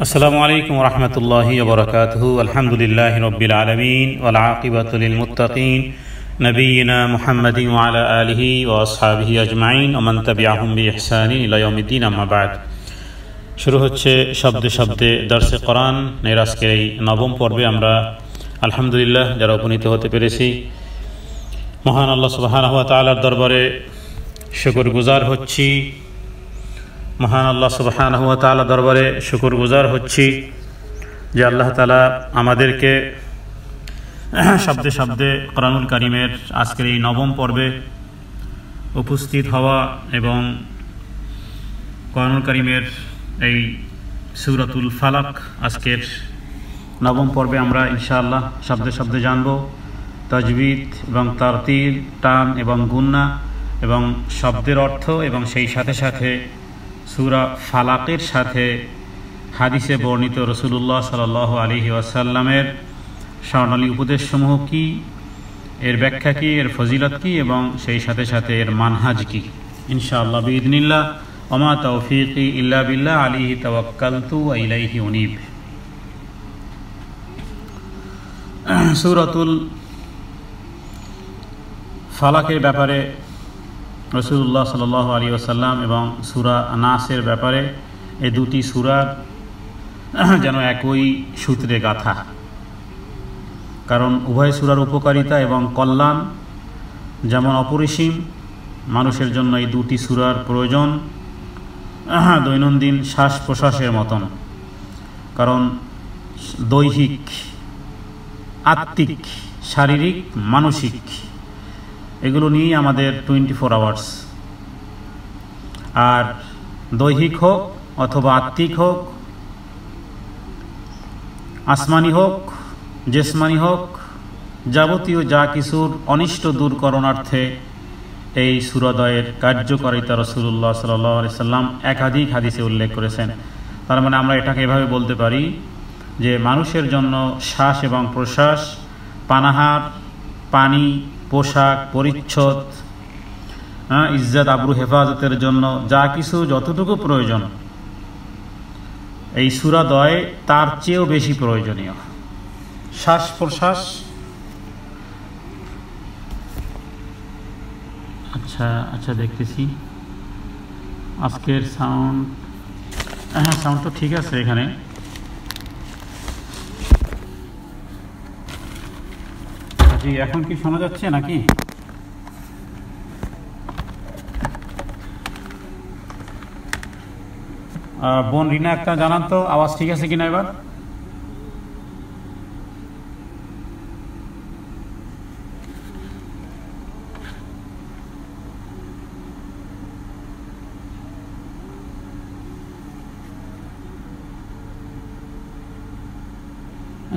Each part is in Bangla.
আসসালামু আলাইকুম ওয়া রাহমাতুল্লাহি ওয়া বারাকাতুহু। আলহামদুলিল্লাহি রাব্বিল আলামিন ওয়াল আকিবাতু লিল মুত্তাকিন নবিয়িনা মুহাম্মাদিন ওয়া আলা আলিহি ওয়া আসহাবিহি আজমাইন ওয়া মান তাবিআহুম বিইহসানিন ইলা ইয়াউমিদ্দিন, আম্মা বা'দ। শুরু হচ্ছে শব্দে শব্দে দর্সে কোরআন এর আজকের এই নবম পর্বে আমরা আলহামদুলিল্লাহ যারা উপনীত হতে পেরেছি, মহান আল্লাহ সুবহানাহু ওয়া তাআলার দরবারে শুকরগুজার হচ্ছি। মহান আল্লাহ সুবহানাহু ওয়া তাআলা দরবারে শুকরগুজার হচ্ছি যে আল্লাহ তাআলা আমাদেরকে শব্দে শব্দে কোরআনুল কারীমের আজকের এই নবম পর্বে উপস্থিত হওয়া এবং কোরআনুল কারীমের এই সূরাতুল ফালাক আজকের নবম পর্বে আমরা ইনশাআল্লাহ শব্দে শব্দে জানব। তাজবিদ এবং তারতিল, টান এবং গুন্না এবং শব্দের অর্থ এবং সেই সাথে সাথে সূরা ফালাকের সাথে হাদিসে বর্ণিত রাসূলুল্লাহ সাল্লাল্লাহু আলাইহি ওয়াসাল্লামের স্বর্ণালী উপদেশসমূহ কি, এর ব্যাখ্যা কি, এর ফজিলত কি এবং সেই সাথে সাথে এর মানহাজ কি, ইনশাআল্লাহ বিইذنিল্লাহ। ওমা তাওফীকি ইল্লা বিল্লাহ, আলাইহি তাওয়াক্কালতু ওয়া ইলাইহি উনীব। সূরাতুল ফালাকের ব্যাপারে রাসূলুল্লাহ সাল্লাল্লাহু আলাইহি ওয়াসাল্লাম এবং সূরা নাসের ব্যাপারে এই দুটি সূরা যেন একই সূত্রে গাঁথা, কারণ উভয় সূরার উপকারিতা এবং কল্যাণ যেমন অপরিসীম, মানুষের জন্য এই দুটি সূরার প্রয়োজন দৈনন্দিন শ্বাস প্রশ্বাসের মতন। কারণ দৈহিক, আত্মিক, শারীরিক, মানসিক এগুলো নিয়েই আমাদের 24 আওয়ার্স। আর দৈহিক হোক অথবা আত্মিক হোক, আসমানি হোক, জেসমানি হোক, যাবতীয় যা কিছুর অনিষ্ট দূরকরণার্থে এই সূরাদ্বয়ের কার্যকারিতা রাসূলুল্লাহ সাল্লাল্লাহু আলাইহি সাল্লাম একাধিক হাদিসে উল্লেখ করেছেন। তার মানে আমরা এটাকে এভাবে বলতে পারি যে মানুষের জন্য শ্বাস এবং প্রশ্বাস, পানাহার, পানি, পোশাক, পরিচ্ছদ, ইজ্জত আবরু হেফাজতের জন্য যা কিছু যতটুকু প্রয়োজন এই সূরাদ্বয় তার চেয়েও বেশি প্রয়োজনীয়। শ্বাস প্রশ্বাস, আচ্ছা দেখতেছি আজকের সাউন্ড, সাউন্ড তো ঠিক আছে এখানে। জি, এখন কি শোনা যাচ্ছে নাকি? বোন রিনা একটা জানান তো আওয়াজ ঠিক আছে কিনা এবার।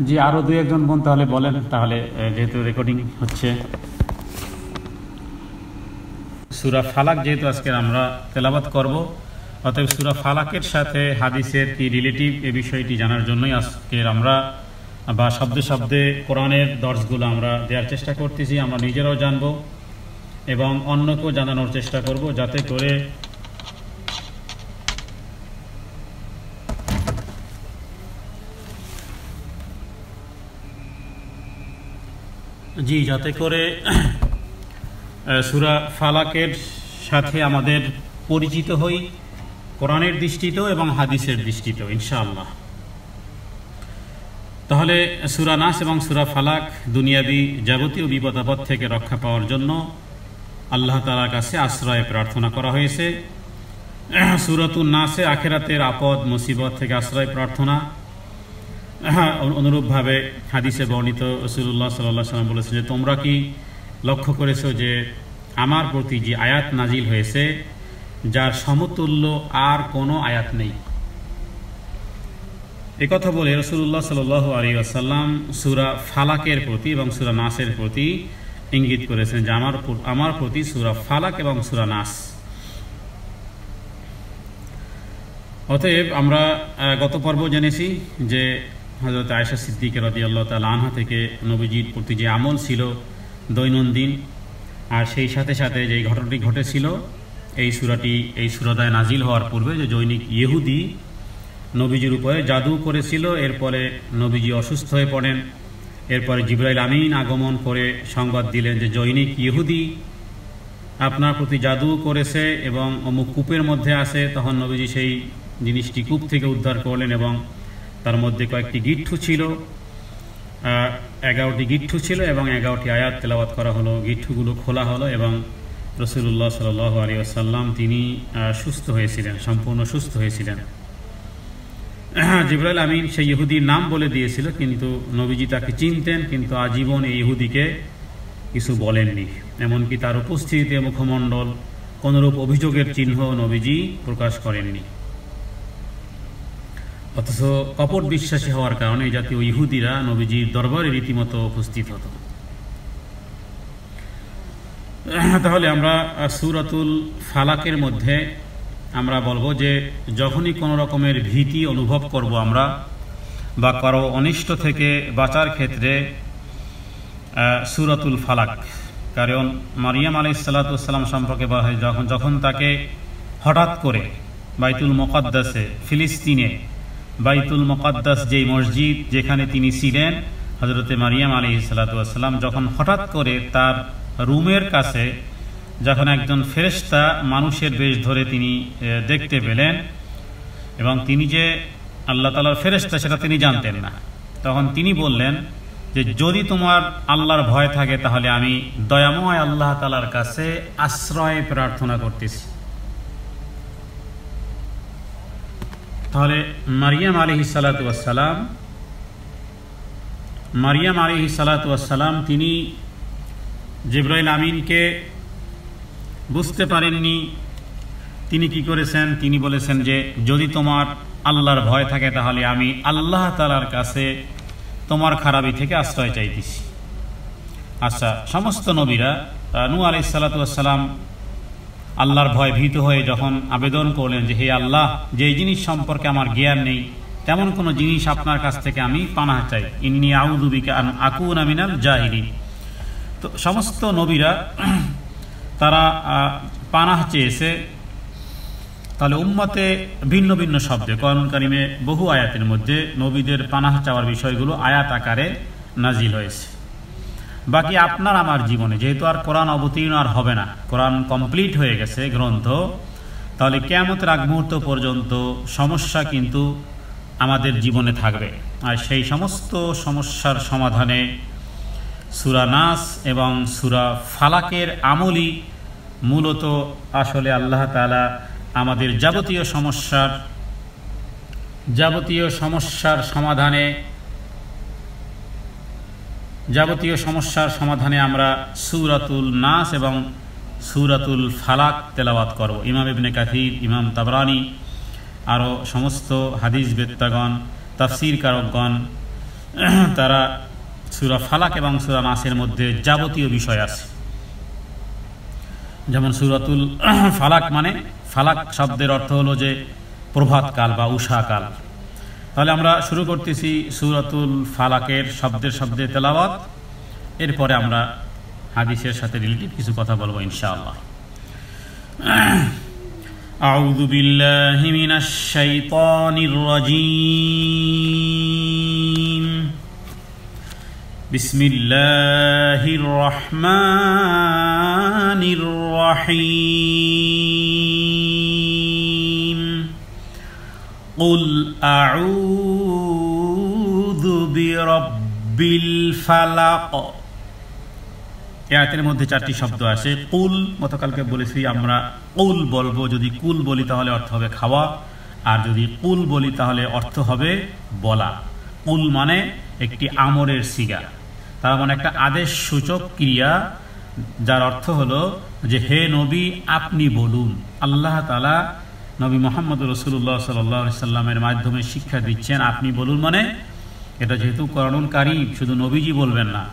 জি, আরো দুই একজন বোন তাহলে বলেন, তাহলে যেহেতু রেকর্ডিং হচ্ছে। সূরা ফালাক যেহেতু আজকে আমরা তেলাওয়াত করব, অতএব সূরা ফালাকের সাথে হাদিসের কি রিলেটিভ এ বিষয়টি জানার জন্যই আজকের আমরা বা শব্দে শব্দে কোরআনের দর্শগুলো আমরা দেওয়ার চেষ্টা করতেছি। আমরা নিজেরাও জানব এবং অন্যকেও জানানোর চেষ্টা করব, যাতে করে সূরা ফালাকের সাথে আমাদের পরিচিত হই কোরআনের দৃষ্টিতেও এবং হাদিসের দৃষ্টিতেও ইনশাআল্লাহ। তাহলে সূরা নাস এবং সূরা ফালাক দুনিয়াবি যাবতীয় বিপদ আপদ থেকে রক্ষা পাওয়ার জন্য আল্লাহ তাআলার কাছে আশ্রয় প্রার্থনা করা হয়েছে। সূরাতুন নাসে আখিরাতের আপদ মুসিবত থেকে আশ্রয় প্রার্থনা। অনুরূপভাবে হাদিসে বর্ণিত রাসূলুল্লাহ সাল্লাল্লাহু আলাইহি ওয়াসাল্লাম বলেছেন যে তোমরা কি লক্ষ্য করেছো যে আমার প্রতি যে আয়াত নাজিল হয়েছে যার সমতুল্য আর কোনো আয়াত নেই। একথা বলে রাসূলুল্লাহ সাল্লাল্লাহু আলাইহি ওয়াসাল্লাম সূরা ফালাকের প্রতি এবং সূরা নাসের প্রতি ইঙ্গিত করেছেন যে আমার প্রতি সূরা ফালাক এবং সূরা নাস। অতএব আমরা গত পর্ব জেনেছি যে হযরত আয়েশা সিদ্দিকা রাদিয়াল্লাহু তাআলা আনহা থেকে নবীজির প্রতি যে আমল ছিল দৈনন্দিন, আর সেই সাথে সাথে যে ঘটনাটি ঘটেছিল এই সূরাদ্বয় নাজিল হওয়ার পূর্বে, যে জৈনিক ইহুদি নবীজির উপরে জাদু করেছিল। এরপরে নবীজি অসুস্থ হয়ে পড়েন। এরপরে জিবরাইল আমিন আগমন করে সংবাদ দিলেন যে জৈনিক ইহুদি আপনার প্রতি জাদু করেছে এবং অমুক কূপের মধ্যে আছে। তখন নবীজি সেই জিনিসটি কূপ থেকে উদ্ধার করলেন এবং তার মধ্যে কয়েকটি গিট্টু ছিল, 11টি গিট্টু ছিল এবং 11টি আয়াত তেলাওয়াত করা হলো। গিট্টুগুলো খোলা হলো এবং রাসূলুল্লাহ সাল্লাল্লাহু আলাইহি ওয়াসাল্লাম তিনি সুস্থ হয়েছিলেন, সম্পূর্ণ সুস্থ হয়েছিলেন। জিবরাইল আমিন সেই ইহুদির নাম বলে দিয়েছিল, কিন্তু নবীজি তাকে চিনতেন, কিন্তু আজীবন এই ইহুদিকে কিছু বলেননি। এমনকি তার উপস্থিতিতে মুখমণ্ডল কোনরূপ অভিযোগের চিহ্ন নবীজি প্রকাশ করেননি। অথচ কপট বিশ্বাসী হওয়ার কারণে এই জাতীয় ইহুদিরা নবীজির দরবারে রীতিমতো উপস্থিত হতো। তাহলে আমরা সূরাতুল ফালাকের মধ্যে আমরা বলবো যে যখনই কোনো রকমের ভীতি অনুভব করব আমরা বা কারো অনিষ্ট থেকে বাঁচার ক্ষেত্রে সূরাতুল ফালাক, কারণ মারিয়াম আলাইহিস সালাতু ওয়াস সালাম সম্পর্কে বলা হয় যখন তাকে হঠাৎ করে বাইতুল মুকাদ্দাসে, ফিলিস্তিনে বাইতুল মুকাদ্দাস যেই মসজিদ যেখানে তিনি ছিলেন, হযরতে মারিয়াম আলাইহিস সালাতু ওয়াস সালাম যখন হঠাৎ করে তার রুমের কাছে যখন একজন ফেরেশতা মানুষের বেশ ধরে তিনি দেখতে পেলেন এবং তিনি যে আল্লাহ তাআলার ফেরেশতা সেটা তিনি জানতেন না, তখন তিনি বললেন যে যদি তোমার আল্লাহর ভয় থাকে তাহলে আমি দয়াময় আল্লাহ তাআলার কাছে আশ্রয় প্রার্থনা করতেছি। তাহলে মারিয়াম আলাইহিস সালাতু ওয়াস সালাম তিনি জিবরাইল আমিনকে বুঝতে পারেননি। তিনি কি করেছেন? তিনি বলেছেন যে যদি তোমার আল্লাহর ভয় থাকে তাহলে আমি আল্লাহ তাআলার কাছে তোমার খারাপি থেকে আশ্রয় চাইতেছি। আচ্ছা, সমস্ত নবীরা নূহ আলাইহিস সালাতু ওয়াস সালাম আল্লাহর ভয় ভীত হয়ে যখন আবেদন করলেন যে হে আল্লাহ, যেই জিনিস সম্পর্কে আমার জ্ঞান নেই তেমন কোনো জিনিস আপনার কাছ থেকে আমি পানাহ চাই, ইন্নী আউযু বিকা আন আকুনা মিনাল জাহিলিন। তো সমস্ত নবীরা তারা পানাহ চেয়েছে। তাহলে উম্মতে ভিন্ন ভিন্ন শব্দে কোরআন কারীমে বহু আয়াতের মধ্যে নবীদের পানাহ চাওয়ার বিষয়গুলো আয়াত আকারে নাজিল হয়েছে। বাকি আপনার আমার জীবনে যেহেতু আর কোরআন অবতীর্ণ আর হবে না, কোরআন কমপ্লিট হয়ে গেছে গ্রন্থ, তাহলে কিয়ামতের আগ মুহূর্ত পর্যন্ত সমস্যা কিন্তু আমাদের জীবনে থাকবে। আর সেই সমস্ত সমস্যার সমাধানে সূরা নাস এবং সূরা ফালাকের আমলই মূলত আসলে আল্লাহ তাআলা আমাদের যাবতীয় সমস্যার সমাধানে আমরা সূরাতুল নাস এবং সূরাতুল ফালাক তেলাওয়াত করব। ইমাম ইবনে কাসির, ইমাম তাবরানী, আরও সমস্ত হাদিস বেত্তাগণ, তাফসীর কারকগণ তারা সূরা ফালাক এবং সূরা নাসের মধ্যে যাবতীয় বিষয় আছে। যেমন সূরাতুল ফালাক মানে ফালাক শব্দের অর্থ হলো যে প্রভাতকাল বা উষাকাল। তাহলে আমরা শুরু করতেছি সূরাতুল ফালাকের শব্দে তেলাওয়াত, এরপরে আমরা হাদিসের সাথে রিলেটেড কিছু কথা বলবো ইনশাআল্লাহ। আউযু বিল্লাহি মিনাশ শাইতানির রাজীম। বিসমিল্লাহির রহমানির রহিম। কুল আউযু বিরাব্বিল ফালাক। আয়াতের মধ্যে 4টি শব্দ আছে। কুল গতকালকে বলেছি আমরা কুল বলবো, যদি কুল বলি তাহলে অর্থ হবে খাওয়া, আর যদি কুল বলি তাহলে অর্থ হবে বলা। কুল মানে একটি আমরের সিগা, তার মানে একটা আদেশ সূচক ক্রিয়া, যার অর্থ হলো যে হে নবী আপনি বলুন। আল্লাহ তাআলা নবী মুহাম্মদ রাসূলুল্লাহ সাল্লাল্লাহু আলাইহি সাল্লামের মাধ্যমে শিক্ষা দিচ্ছেন আপনি বলুন। মানে এটা যেহেতু কোরআনুল কারীম, শুধু নবীজি বলবেন না,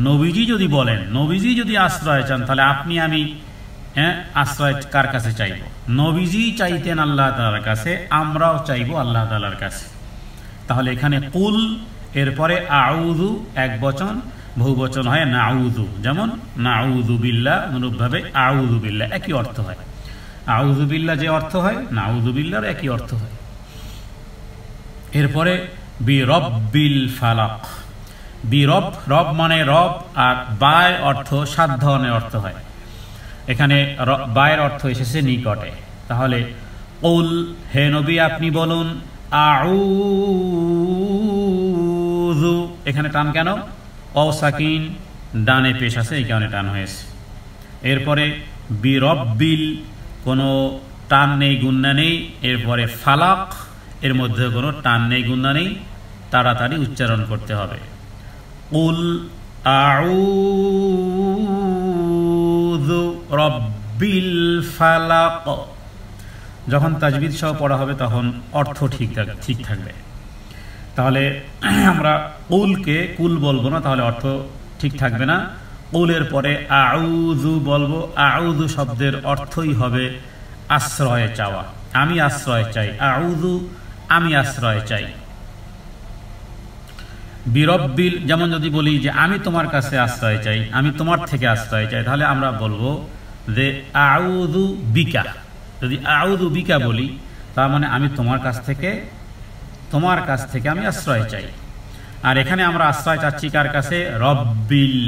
নবীজি যদি বলেন, নবীজি যদি আশ্রয় চান, তাহলে আপনি আমি আশ্রয় কার কাছে চাইব? নবীজি চাইতেন আল্লাহ তাআলার কাছে, আমরাও চাইব আল্লাহ তাআলার কাছে। তাহলে এখানে কুল, এরপরে আউযু এক বচন, বহু বচন হয় নাউযু, যেমন নাউযু বিল্লাহ, অনুরূপভাবে আউযু বিল্লাহ একই অর্থ হয়। আউযু বিল্লাহ যে অর্থ হয়, নাউযু বিল্লাহর একই অর্থ হয়। এরপরে বিরব্বিল ফালাক, বিরব, রব মানে রব, আর বায় অর্থ সাত ধরনের অর্থ হয়। এখানে বায়ের অর্থ এসেছে নিকটে। তাহলে কুল, হে নবী আপনি বলুন, আউযু, এখানে টান কেন? অ সাকিন, ডানে পেশ আছে, এই কারণে টান হয়েছে। এরপরে বিরব্বিল, কোনো টান নেই, গুন্না নেই। এরপরে ফালাক, এর মধ্যে কোনো টান নেই, গুন্না নেই, তাড়াতাড়ি উচ্চারণ করতে হবে। কুল আউযু রব্বিল ফালাক। যখন তাজবিদ সহ পড়া হবে তখন অর্থ ঠিক থাকবে। তাহলে আমরা কুলকে কুল বলবো না, তাহলে অর্থ ঠিক থাকবে না। কুলের পরে আউযু বলবো। আউযু শব্দের অর্থই হবে আশ্রয় চাওয়া, আমি আশ্রয় চাই। আউযু, আমি আশ্রয় চাই। বিরব্বিল, যেমন যদি বলি যে আমি তোমার কাছে আশ্রয় চাই, আমি তোমার থেকে আশ্রয় চাই, তাহলে আমরা বলবো যে আউযু বিকা। যদি আউযু বিকা বলি, তার মানে আমি তোমার কাছ থেকে আমি আশ্রয় চাই। আর এখানে আমরা আশ্রয় চাচ্ছি কার কাছে? রব্বিল,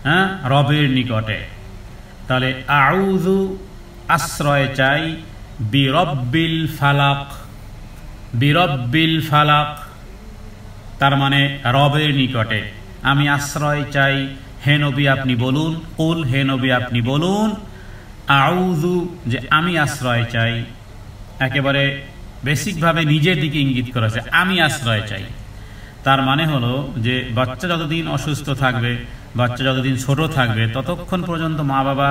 হ্যাঁ, রবের নিকটে। তাহলে আউযু আশ্রয় চাই, বিরব্বিল ফালাক, বিরব্বিল ফালাক, তার মানে রবের নিকটে আমি আশ্রয় চাই। হে নবী আপনি বলুন, কুল, হে নবী আপনি বলুন, আউযু, যে আমি আশ্রয় চাই। একেবারে বেসিকভাবে নিজের দিকে ইঙ্গিত করেছে, আমি আশ্রয় চাই। তার মানে হলো যে বাচ্চা যতদিন অসুস্থ থাকবে, বাচ্চা যতদিন ছোট থাকবে, ততক্ষণ পর্যন্ত মা বাবা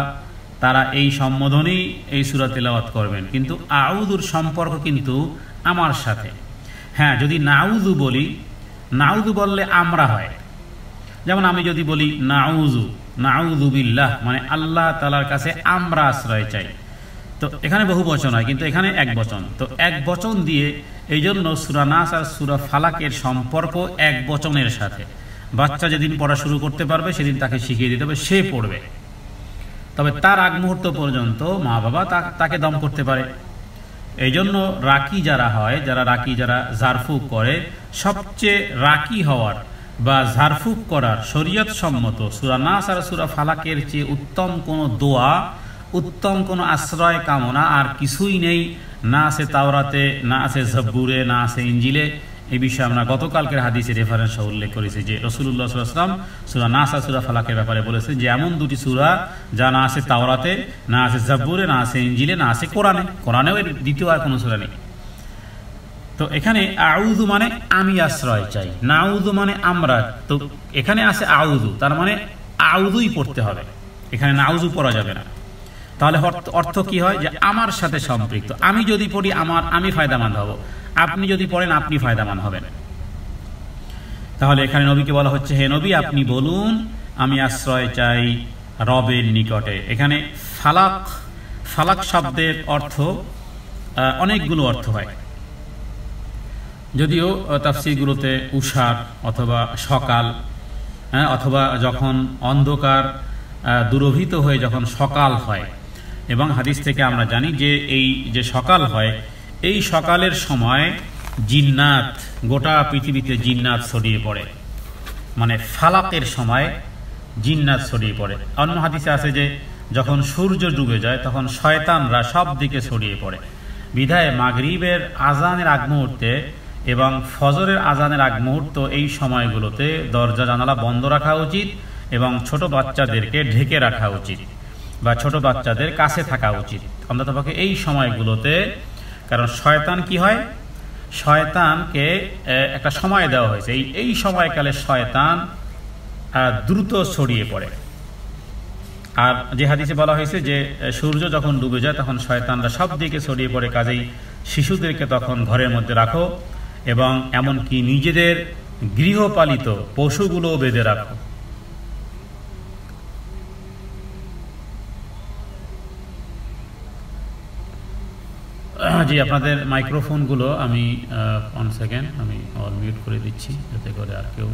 তারা এই সম্বোধনেই এই সূরা তেলাওয়াত করবেন। কিন্তু আউযুর সম্পর্ক কিন্তু আমার সাথে। হ্যাঁ, যদি নাউযু বলি, নাউযু বললে আমরা হয়। যেমন আমি যদি বলি নাউযু, নাউযু বিল্লাহ, মানে আল্লাহ তাআলার কাছে আমরা আশ্রয় চাই। তো এখানে বহু বচন হয়, কিন্তু এখানে এক বচন। তো এক বচন দিয়ে এই জন্য সূরা নাস আর সূরা ফালাকের সম্পর্ক এক বচনের সাথে। বাচ্চা যেদিন পড়া শুরু করতে পারবে সেদিন তাকে শিখিয়ে দিতে হবে, সে পড়বে। তবে তার আগ মুহূর্ত পর্যন্ত মা বাবা তাকে দম করতে পারে। এই জন্য রাকি যারা হয়, যারা ঝাড়ফুঁক করে, সবচেয়ে রাকি হওয়ার বা ঝাড়ফুঁক করার শরীয়ত সম্মত সূরা নাস আর সূরা ফালাকের চেয়ে উত্তম কোনো দোয়া, উত্তম কোনো আশ্রয় কামনা আর কিছুই নেই। না আছে তাওরাতে, না আছে জব্বুরে, না আছে ইঞ্জিলে। এই বিষয়ে আমরা গতকালকের হাদিসে রেফারেন্স উল্লেখ করেছি যে রাসূলুল্লাহ সাল্লাল্লাহু আলাইহি ওয়াসাল্লাম সূরা নাস আর সূরা ফালাকের ব্যাপারে বলেছেন যে এমন দুটি সূরা যা না আছে তাওরাতে, না আছে জব্বুরে, না আছে ইঞ্জিলে, না আছে কোরআনে। কোরআনেও এর দ্বিতীয় আর কোনো সূরা নেই। তো এখানে আউযু মানে আমি আশ্রয় চাই, নাউযু মানে আমরা। তো এখানে আছে আউযু, তার মানে আউযুই পড়তে হবে, এখানে নাউযু পড়া যাবে না। তাহলে অর্থ কি হয়? যে আমার সাথে সম্পৃক্ত। আমি যদি পড়ি আমি ফায়দামন্দ হব, আপনি যদি পড়েন আপনি ফায়দামন্দ হবেন। তাহলে এখানে নবীকে বলা হচ্ছে, হে নবী আপনি বলুন আমি আশ্রয় চাই রবের নিকটে। এখানে ফালাক, ফালাক শব্দের অর্থ অনেকগুলো অর্থ হয়, যদিও তাফসীরগুলোতে উষার অথবা সকাল, অথবা যখন অন্ধকার দূরভীত হয়ে যখন সকাল হয়। এবং হাদিস থেকে আমরা জানি যে এই যে সকাল হয়, এই সকালের সময় জিন্নাত, গোটা পৃথিবীতে জিন্নাত ছড়িয়ে পড়ে। মানে ফালাকের সময় জিন্নাত ছড়িয়ে পড়ে। অন্য হাদিসে আছে যে যখন সূর্য ডুবে যায় তখন শয়তানরা সব দিকে ছড়িয়ে পড়ে। বিধায় মাগরিবের আজানের আগ মুহূর্তে এবং ফজরের আজানের আগ মুহূর্ত, এই সময়গুলোতে দরজা জানালা বন্ধ রাখা উচিত এবং ছোট বাচ্চাদেরকে ঢেকে রাখা উচিত বা ছোট বাচ্চাদের কাছে থাকা উচিত অন্ততপক্ষে এই সময়গুলোতে। কারণ শয়তান কি হয়, শয়তানকে একটা সময় দেওয়া হয়েছে, এই সময়কালে শয়তান দ্রুত ছড়িয়ে পড়ে। আর যে হাদিসে বলা হয়েছে যে সূর্য যখন ডুবে যায় তখন শয়তানরা সব দিকে ছড়িয়ে পড়ে, কাজেই শিশুদেরকে তখন ঘরের মধ্যে রাখো এবং এমনকি নিজেদের গৃহপালিত পশুগুলোও বেঁধে রাখো। জি, আপনাদের মাইক্রোফোনগুলো আমি 1 সেকেন্ড আমি অল মিউট করে দিচ্ছি, যাতে করে আর কেউ,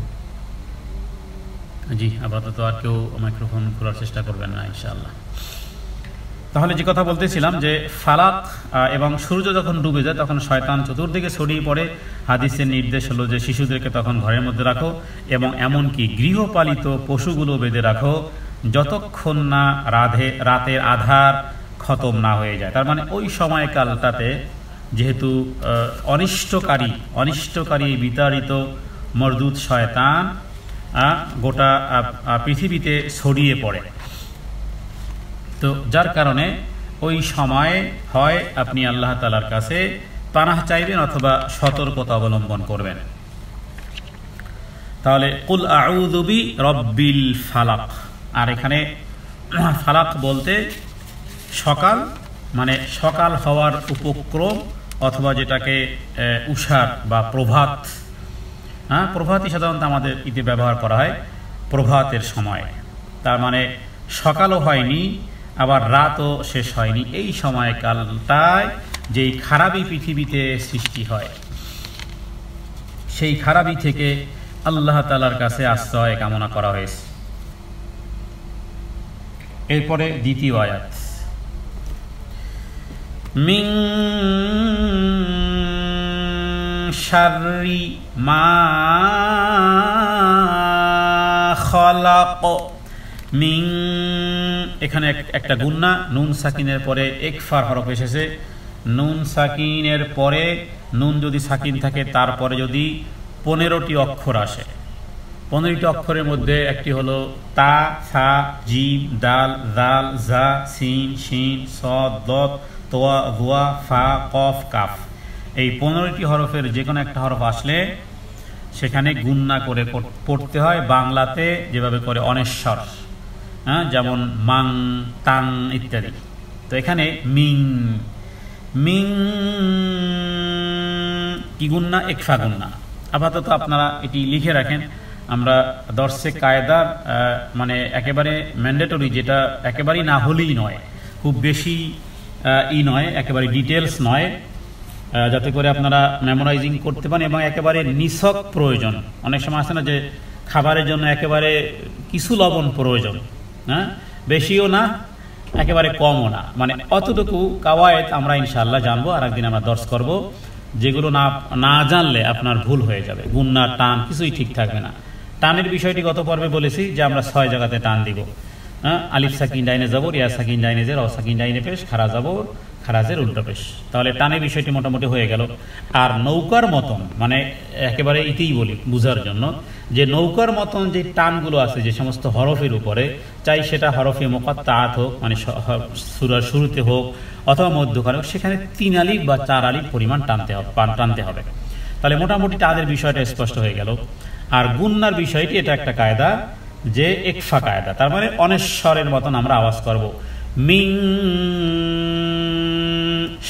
জি আপাতত আর কেউ মাইক্রোফোন খোলার চেষ্টা করবেন না ইনশাআল্লাহ। তাহলে যে কথা বলতেছিলাম যে ফালাক এবং সূর্য যখন ডুবে যায় তখন শয়তান চতুর্দিকে ছড়িয়ে পড়ে। হাদিসের নির্দেশ হলো যে শিশুদেরকে তখন ঘরের মধ্যে রাখো এবং এমনকি গৃহপালিত পশুগুলো বেঁধে রাখো যতক্ষণ না রাতের আধার খতম না হয়ে যায়। তার মানে ওই সময়কালটাতে যেহেতু অনিষ্টকারী বিতাড়িত মরদুদ শয়তান গোটা পৃথিবীতে ছড়িয়ে পড়ে, তো যার কারণে ওই সময় হয় আপনি আল্লাহ তাআলার কাছে পানাহ চাইবেন অথবা সতর্কতা অবলম্বন করবেন। তাহলে কুল আউযু বি রব্বিল ফালাক, আর এখানে ফালাক বলতে সকাল মানে সকাল হওয়ার উপক্রম অথবা যেটাকে উষার বা প্রভাত, প্রভাতই সাধারণত আমাদের ইতে ব্যবহার করা হয় প্রভাতের সময়। তার মানে সকালও হয়নি আবার রাতও শেষ হয়নি, এই সময়কালটায় যেই খারাপি পৃথিবীতে সৃষ্টি হয় সেই খারাপি থেকে আল্লাহ তাআলার কাছে আশ্রয় কামনা করা হয়েছে। এরপরে দ্বিতীয় আয়াত, মিন শাররি মা খালাক। মিন এখানে একটা গুন্না, নুন সাকিনের পরে একফার হরফ এসেছে। নুন সাকিনের পরে নুন যদি সাকিন থাকে তারপরে যদি 15টি অক্ষর আসে, 15টি অক্ষরের মধ্যে একটি হলো তা, সা, জিম, দাল, জাল, জা, সিন, শিন, সদ, দত, তোয়া, দুয়া, ফা, কফ, কাফ। এই 15টি হরফের যে কোনো একটা হরফ আসলে সেখানে গুন্না করে পড়তে হয়, বাংলাতে যেভাবে করে অনেশ্বর, যেমন মাং, তাং ইত্যাদি। তো এখানে মিং, মিং কি গুন্না? একফা গুন্না। আপাতত আপনারা এটি লিখে রাখেন। আমরা দর্শে কায়দার মানে একেবারে ম্যান্ডেটরি, যেটা একেবারেই না হলেই নয়, খুব বেশি নয়, একেবারে ডিটেলস নয়, যাতে করে আপনারা মেমোরাইজিং করতে পারেন এবং একেবারে নিছক প্রয়োজন। অনেক সময় আছে না যে খাবারের জন্য একেবারে কিছু লবণ প্রয়োজন, বেশিও না একেবারে কমও না, মানে অতটুকু কাওয়ায়েদ আমরা ইনশাআল্লাহ জানবো। আর একদিন আমরা দর্শ করব, যেগুলো না জানলে আপনার ভুল হয়ে যাবে, গুন্না টান কিছুই ঠিক থাকবে না। টানের বিষয়টি গত পর্বে বলেছি যে আমরা 6 জায়গাতে টান দিব। আলিফ সাকিন ডাইনে যাবর, ইয়া সাকিন ডাইনে জের, অ সাকিন ডাইনে পেশ, খারা যাবর, খারাজের উল্টো পেশ। তাহলে টানের বিষয়টি মোটামুটি হয়ে গেল। আর নৌকার মতন, মানে একেবারে ইতেই বলি বুঝার জন্য, যে নৌকার মতন যে টানগুলো আছে যে সমস্ত হরফের উপরে, চাই সেটা হরফে মুকাত্তাআত হোক, মানে সূরার শুরুতে হোক অথবা মধ্যখানে হোক, সেখানে 3 আলিফ বা 4 আলিফ পরিমাণ টানতে হবে। তাহলে মোটামুটি তাদের বিষয়টা স্পষ্ট হয়ে গেল। আর গুন্নার বিষয়টি এটা একটা কায়দা, যে একফা কায়দা, তার মানে অনেশ্বরের মতন আমরা আওয়াজ করব। মিন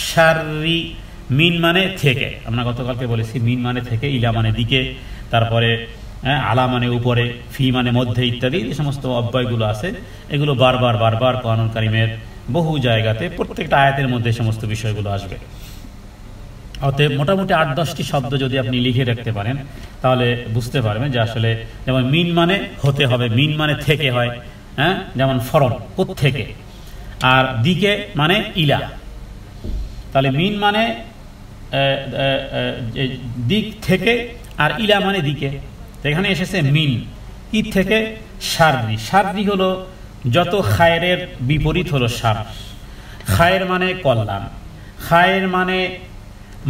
শাররি, মিন মানে থেকে, আমরা গতকালকে বলেছি মিন মানে থেকে, ইলা মানে দিকে, তারপরে আলা মানে উপরে, ফি মানে মধ্যে ইত্যাদি যে সমস্ত অব্যয়গুলো আছে এগুলো বারবার কোরআনুল কারীমের বহু জায়গাতে প্রত্যেকটা আয়াতের মধ্যে সমস্ত বিষয়গুলো আসবে। অতএব মোটামুটি 8-10টি শব্দ যদি আপনি লিখে রাখতে পারেন তাহলে বুঝতে পারবেন যে আসলে, যেমন মিন মানে হতে হবে, মিন মানে থেকে হয়, যেমন ফরম কোত্থেকে, আর দিকে মানে ইলা। তাহলে মিন মানে দিক থেকে আর ইলা মানে দিকে। এখানে এসেছে মিন, ই থেকে শাররি। শাররি হলো যত খায়ের বিপরীত হলো শার। খায়ের মানে কল্যাণ, খায়ের মানে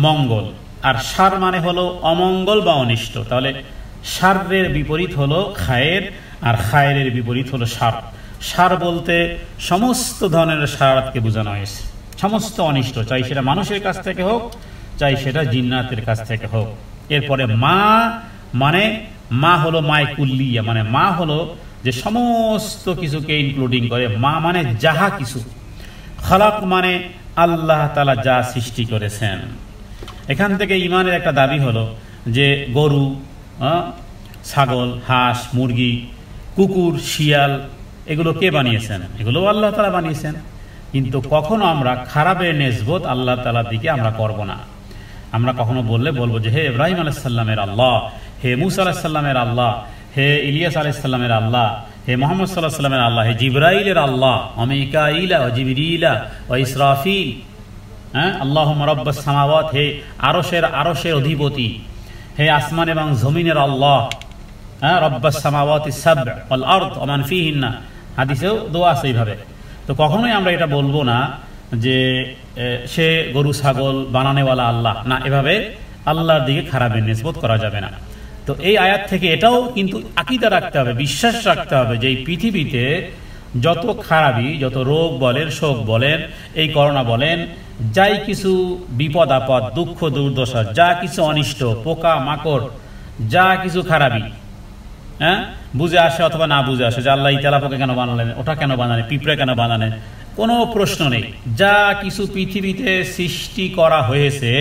মঙ্গল, আর শার মানে হলো অমঙ্গল বা অনিষ্ট। তাহলে শারের বিপরীত হলো খায়ের, আর খায়ের বিপরীত হলো শার। শার বলতে সমস্ত ধরনের শারাতকে বোঝানো হয়েছে, সমস্ত অনিষ্ট, চাই সেটা মানুষের কাছ থেকে হোক, চাই সেটা জিন্নাতের কাছ থেকে হোক। এরপরে মা হলো মায়কুল্লিয়া, মানে মা হলো যে সমস্ত কিছুকে ইনক্লুডিং করে, মা মানে যাহা কিছু। খালাক মানে আল্লাহ তাআলা যা সৃষ্টি করেছেন। এখান থেকে ইমানের একটা দাবি হলো যে গরু, ছাগল, হাঁস, মুরগি, কুকুর, শিয়াল এগুলো কে বানিয়েছেন? এগুলো আল্লাহ তাআলা বানিয়েছেন। কিন্তু কখনো আমরা খারাপের নিসবত আল্লাহ তাআলার দিকে আমরা করব না। আমরা কখনো বলবো যে হে ইব্রাহিম আলাইহিস সালামের আল্লাহ, হে মুসা আলাইহিস সালামের আল্লাহ, হে ইলিয়াস আলাইহিস সালামের আল্লাহ, হে মুহাম্মদ সাল্লাল্লাহু আলাইহি ওয়াসাল্লামের আল্লাহ, হে জিবরাইলের আল্লাহ, ওয়া মিকাঈলা ওয়া জিবরিলা ওয়া ইসরাফিল, আল্লাহুম্মা রাব্বাস সামাওয়াত, হে আরশের অধিপতি, হে আসমান এবং জমিনের আল্লাহ, রাব্বাস সামাওয়াতিস সাব'আ ওয়াল আরদ ওয়া মান ফীহিন্না। হাদিসেও দোয়া আছে এইভাবে। তো কখনোই আমরা এটা বলবো না যে সে গরু ছাগল বানানেওয়ালা আল্লাহ, না, এভাবে আল্লাহর দিকে খারাপের নিসবত করা যাবে না। তো এই আয়াত থেকে এটাও কিন্তু আকীদা রাখতে হবে, বিশ্বাস রাখতে হবে যে এই পৃথিবীতে যত খারাপি, যত রোগ বলেন, শোক বলেন, এই করোনা বলেন, যাই কিছু বিপদ আপদ, দুঃখ দুর্দশা, যা কিছু অনিষ্ট, পোকা মাকড়, যা কিছু খারাপি বুঝে আসে অথবা না বুঝে আসে, যে আল্লাহ তেলাপোকা কেন বানালেন, ওটা কেন বানালেন, পিঁপড়ে কেন বানালেন, কোনো প্রশ্ন নেই। যা কিছু পৃথিবীতে সৃষ্টি করা হয়েছে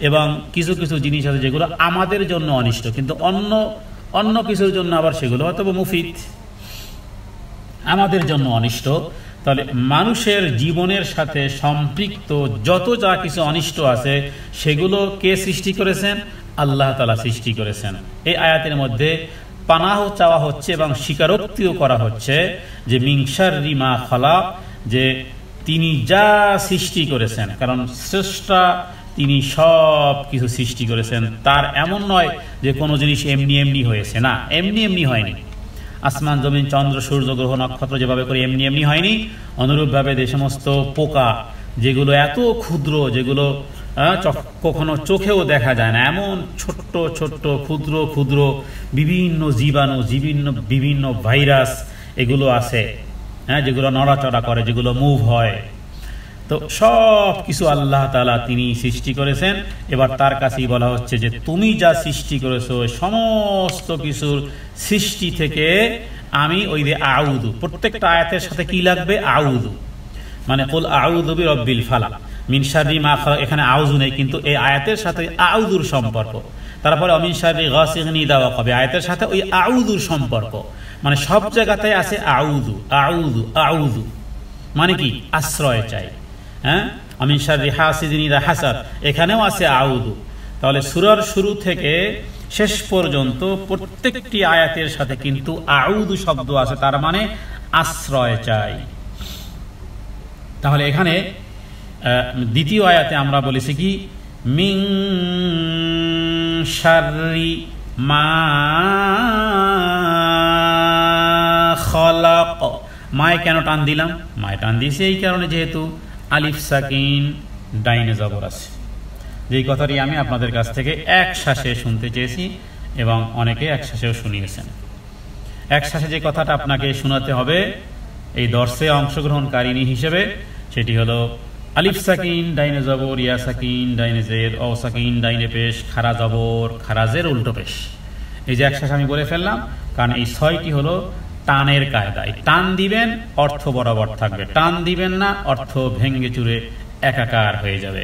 এবং কিছু কিছু জিনিস আছে যেগুলো আমাদের জন্য অনিষ্ট, কিন্তু অন্য কিছুর জন্য আবার সেগুলো হয়তো মুফিদ, আমাদের জন্য অনিষ্ট। তাহলে মানুষের জীবনের সাথে সম্পৃক্ত যত যা কিছু অনিষ্ট আছে সেগুলো কে সৃষ্টি করেছেন? আল্লাহ তাআলা সৃষ্টি করেছেন। এই আয়াতের মধ্যে পানাহ চাওয়া হচ্ছে এবং স্বীকারোক্তিও করা হচ্ছে যে মিন শাররি মা খালাক, যে তিনি যা সৃষ্টি করেছেন, কারণ স্রষ্টা তিনি সব কিছু সৃষ্টি করেছেন। তার এমন নয় যে কোনো জিনিস এমনি এমনি হয়েছে, না, এমনি এমনি হয়নি। আসমান জমিন চন্দ্র সূর্য গ্রহ নক্ষত্র যেভাবে করে এমনি এমনি হয়নি, অনুরূপভাবে যে সমস্ত পোকা যেগুলো এত ক্ষুদ্র, যেগুলো কখনো চোখেও দেখা যায় না, এমন ছোট্ট ছোট্ট ক্ষুদ্র ক্ষুদ্র বিভিন্ন জীবাণু, বিভিন্ন ভাইরাস এগুলো আছে, যেগুলো নড়াচড়া করে, যেগুলো মুভ হয়, তো সব কিছু আল্লাহ তাআলা তিনি সৃষ্টি করেছেন। এবার তার কাছেই বলা হচ্ছে যে তুমি যা সৃষ্টি করেছো সমস্ত কিছুর সৃষ্টি থেকে আমি ওই যে আউযু, প্রত্যেকটা আয়াতের সাথে কি লাগবে? আউযু, মানে কুল আউযু বিরাব্বিল ফালাক মিন শাররি মা খালাক, এখানে আউযু নেই, কিন্তু এই আয়াতের সাথে আউযুর সম্পর্ক। তারপরে মিন শাররি গাসিকিন ইযা ওয়াকাব, আয়াতের সাথে ওই আউযুর সম্পর্ক, মানে সব জায়গাতে আছে আউযু আউযু আউযু, মানে কি? আশ্রয় চাই। মিন শাররি হাসিদিন ইযা হাসাদ, এখানেও আছে আউযু। তাহলে সূরার শুরু থেকে শেষ পর্যন্ত প্রত্যেকটি আয়াতের সাথে কিন্তু আউযু শব্দ আছে, তার মানে আশ্রয় চাই। তাহলে এখানে দ্বিতীয় আয়াতে আমরা বলেছি কি মিন শাররি মা খালাক। মায় কেন টান দিলাম? মায় টান দিয়েছি এই কারণে যেহেতু আলিফ সাকিন ডাইনে জবর আছে। যেই কথাটি আমি আপনাদের কাছ থেকে এক শ্বাসে শুনতে চেয়েছি এবং অনেকে এক শ্বাসেও শুনিয়েছেন। এক শ্বাসে যে কথাটা আপনাকে শোনাতে হবে এই দর্শে অংশগ্রহণকারিনী হিসেবে, সেটি হলো আলিফ সাকিন ডাইনে জবর, ইয়া সাকিন ডাইনে জের, অ সাকিন ডাইনে পেশ, খারা জবর খারা জের উল্টো পেশ। এই যে এক শ্বাস আমি বলে ফেললাম, কারণ এই ছয়টি হলো টানের কায়দা। টান দিবেন অর্থ বরাবর থাকবে, টান দিবেন না অর্থ ভেঙ্গে চুরে একাকার হয়ে যাবে।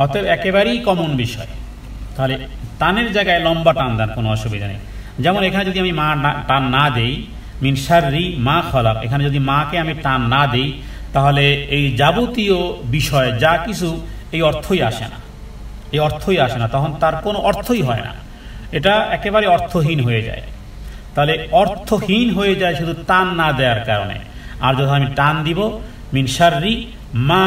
অতএব একেবারেই কমন বিষয়। তাহলে টানের জায়গায় লম্বা টান দেন, কোনো অসুবিধা নেই। যেমন এখানে যদি আমি মা টান না দেই, মিন শাররি মা খালাক, এখানে যদি মাকে আমি টান না দেই, তাহলে এই যাবতীয় বিষয় যা কিছু এই অর্থই আসে না, এই অর্থই আসে না, তখন তার কোনো অর্থই হয় না, এটা একেবারে অর্থহীন হয়ে যায়। তাহলে অর্থহীন হয়ে যায় শুধু টান না দেওয়ার কারণে। আর যখন আমি টান দিব মিন শাররি মা,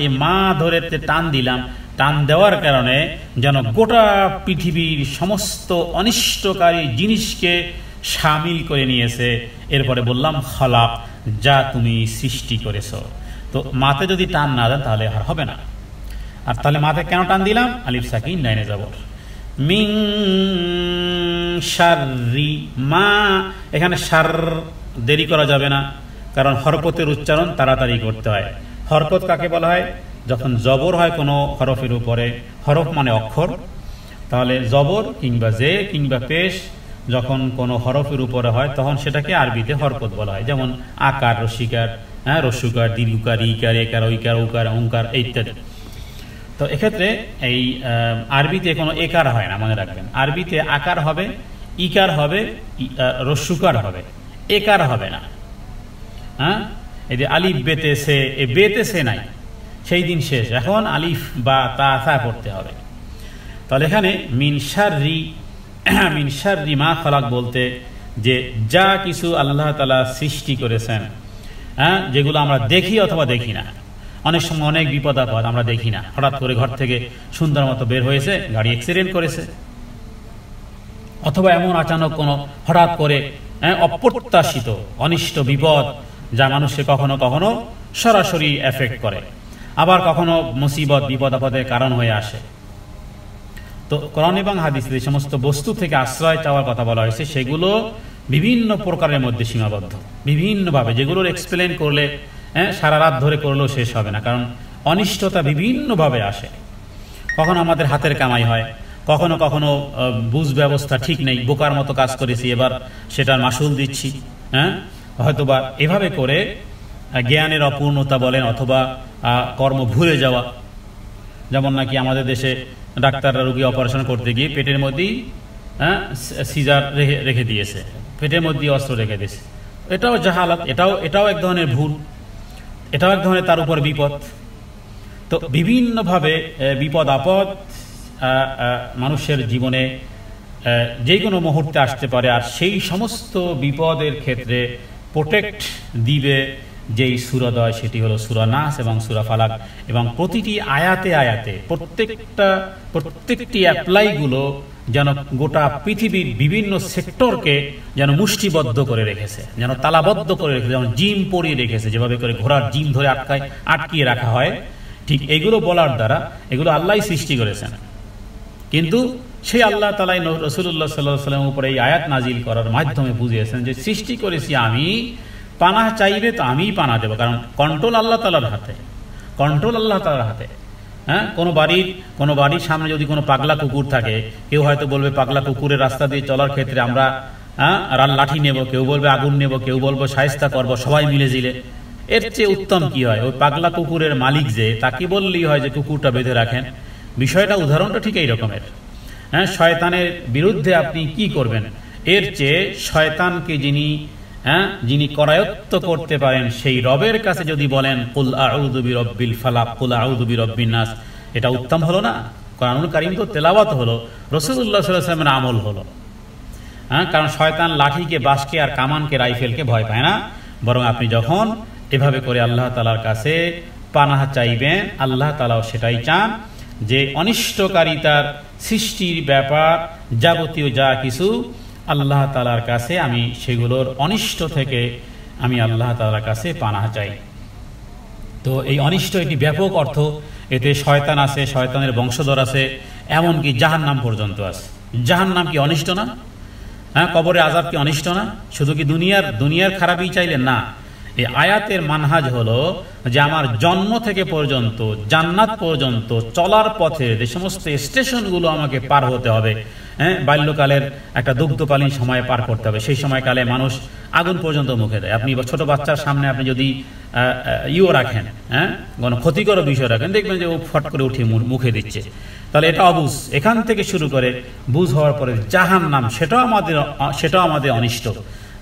এই মা ধরে টান দিলাম, টান দেওয়ার কারণে যেন গোটা পৃথিবীর সমস্ত অনিষ্টকারী জিনিসকে শামিল করে নিয়েছে। এরপরে বললাম খালাক, যা তুমি সৃষ্টি করেছো। তো মাতে যদি টান না দেন তাহলে আর হবে না। আর তাহলে মাতে কেন টান দিলাম? আলিফ সাকিন ডাইনে জবর, মিন শাররি মা, এখানে শার দেরি করা যাবে না, কারণ হরকতের উচ্চারণ তাড়াতাড়ি করতে হয়। হরকত কাকে বলা হয়? যখন জবর হয় কোনো হরফের উপরে, হরফ মানে অক্ষর, তাহলে জবর কিংবা জে কিংবা পেশ যখন কোনো হরফের উপরে হয় তখন সেটাকে আরবিতে হরকত বলা হয়। যেমন আকার, রসিকার, রস্যকার, দীর্ঘকার, ইকার, একার, ঐকার, ওকার, ওঙ্কার ইত্যাদি। তো এক্ষেত্রে এই আরবিতে কোনো একার হয় না, মনে রাখবেন। আরবিতে আকার হবে, ইকার হবে, রস্যকার হবে, একার হবে না। এই যে আলিফ বেতে সে, এ বেতে সে নাই, সেই দিন শেষ, এখন আলিফ বা তা পড়তে হবে। তাহলে এখানে মিন শাররি মিন শাররি মা খালাক বলতে যে যা কিছু আল্লাহ তাআলা সৃষ্টি করেছেন, যেগুলো আমরা দেখি অথবা দেখি না। অনেক সময় অনেক বিপদ আপদ আমরা দেখি না, হঠাৎ করে ঘর থেকে সুন্দর মতো বের হয়েছে, গাড়ি অ্যাক্সিডেন্ট করেছে, অথবা এমন আচানক কোনো হঠাৎ করে অপ্রত্যাশিত অনিষ্ট বিপদ যা মানুষকে কখনো কখনো সরাসরি এফেক্ট করে, আবার কখনো মুসিবত বিপদ আপদের কারণ হয়ে আসে। তো কোরআন এবং হাদিসে যে সমস্ত বস্তু থেকে আশ্রয় চাওয়ার কথা বলা হয়েছে সেগুলো বিভিন্ন প্রকারের মধ্যে সীমাবদ্ধ, বিভিন্নভাবে, যেগুলোর এক্সপ্লেন করলে সারা রাত ধরে করলেও শেষ হবে না, কারণ অনিষ্টতা বিভিন্নভাবে আসে। কখনো আমাদের হাতের কামাই হয়, কখনো কখনো বুঝ ব্যবস্থা ঠিক নেই, বোকার মতো কাজ করেছি, এবার সেটার মাসুল দিচ্ছি, হয়তোবা এভাবে করে জ্ঞানের অপূর্ণতা বলেন অথবা কর্ম ভুলে যাওয়া। যেমন নাকি আমাদের দেশে ডাক্তাররা রোগী অপারেশন করতে গিয়ে পেটের মধ্যেই সিজার রেখে দিয়েছে, পেটের মধ্যেই অস্ত্র রেখে দিয়েছে। এটাও জাহালাত, এটাও এক ধরনের ভুল, এটাও এক ধরনের তার উপর বিপদ। তো বিভিন্নভাবে বিপদ আপদ মানুষের জীবনে যে কোনো মুহূর্তে আসতে পারে, আর সেই সমস্ত বিপদের ক্ষেত্রে প্রোটেক্ট দিবে যেই সূরাদ্বয় সেটি হলো সূরা নাস এবং সূরা ফালাক। এবং প্রতিটি আয়াতে আয়াতে প্রত্যেকটি অ্যাপ্লাইগুলো যেন গোটা পৃথিবীর বিভিন্ন সেক্টরকে যেন মুষ্টিবদ্ধ করে রেখেছে, যেন তালাবদ্ধ করে রেখেছে, যেমন জিম পরিয়ে রেখেছে, যেভাবে করে ঘোড়ার জিম ধরে আটকিয়ে রাখা হয়, ঠিক এগুলো বলার দ্বারা এগুলো আল্লাহই সৃষ্টি করেছেন। কিন্তু সেই আল্লাহ তাআলাই রাসূলুল্লাহ সাল্লাল্লাহু আলাইহি ওয়াসাল্লামের উপরে এই আয়াত নাজিল করার মাধ্যমে বুঝিয়েছেন যে সৃষ্টি করেছি আমি, পানাহ চাইবে তো আমিই পানাহ দেব, কারণ কন্ট্রোল আল্লাহ তাআলার হাতে, কন্ট্রোল আল্লাহ তাআলার হাতে। কোনো বাড়ির সামনে যদি কোনো পাগলা কুকুর থাকে, কেউ হয়তো বলবে পাগলা কুকুরের রাস্তা দিয়ে চলার ক্ষেত্রে আমরা লাঠি নেব, কেউ বলবে আগুন নেব, কেউ বলবো শায়েস্তা করবো, সবাই মিলে জিলে। এর চেয়ে উত্তম কি হয়, ওই পাগলা কুকুরের মালিক যে, তাকে বললেই হয় যে কুকুরটা বেঁধে রাখেন। বিষয়টা, উদাহরণটা ঠিক এই রকমের। শয়তানের বিরুদ্ধে আপনি কি করবেন, এর চেয়ে শয়তানকে যিনি করায়ত্ত করতে পারেন সেই রবের কাছে যদি বলেন কুল আউযু বিরাব্বিল ফালাক, কুল আউযু বিরাব্বিন নাস, এটা উত্তম হলো না? কোরআনুল কারীম তো তেলাওয়াত হলো, রাসূলুল্লাহ সাল্লাল্লাহু আলাইহি ওয়াসাল্লামের আমল হলো। কারণ শয়তান লাঠিকে, বাঁশকে আর কামানকে, রাইফেলকে ভয় পায় না, বরং আপনি যখন এভাবে করে আল্লাহ তাআলার কাছে পানাহ চাইবেন, আল্লাহ তাআলাও সেটাই চান যে অনিষ্টকারিতার সৃষ্টির ব্যাপার যাবতীয় যা কিছু আল্লাহ তাআলার কাছে আমি সেগুলোর অনিষ্ট থেকে আমি আল্লাহ তাআলার কাছে পানাহ চাই। তো এই অনিষ্ট এটি ব্যাপক অর্থ, এতে শয়তান আছে, শয়তানের বংশধর আছে, এমনকি জাহান্নাম পর্যন্ত আছে। জাহান্নাম কি অনিষ্ট না? কবরে আযাব কি অনিষ্ট না? শুধু কি দুনিয়ার খারাপই চাইলেন না? এই আয়াতের মানহাজ হলো যে আমার জন্ম থেকে পর্যন্ত জান্নাত পর্যন্ত চলার পথে যে সমস্ত স্টেশনগুলো আমাকে পার হতে হবে, বাল্যকালের একটা দুগ্ধপালীন সময় পার করতে হবে, সেই সময়কালে মানুষ আগুন পর্যন্ত মুখে দেয়। আপনি ছোট বাচ্চার সামনে আপনি যদি রাখেন, কোনো ক্ষতিকর বিষয় রাখেন, দেখবেন যে ও ফট করে উঠে মুখে দিচ্ছে, তাহলে এটা অবুঝ। এখান থেকে শুরু করে বুঝ হওয়ার পরে জাহান্নাম, সেটাও আমাদের অনিষ্ট।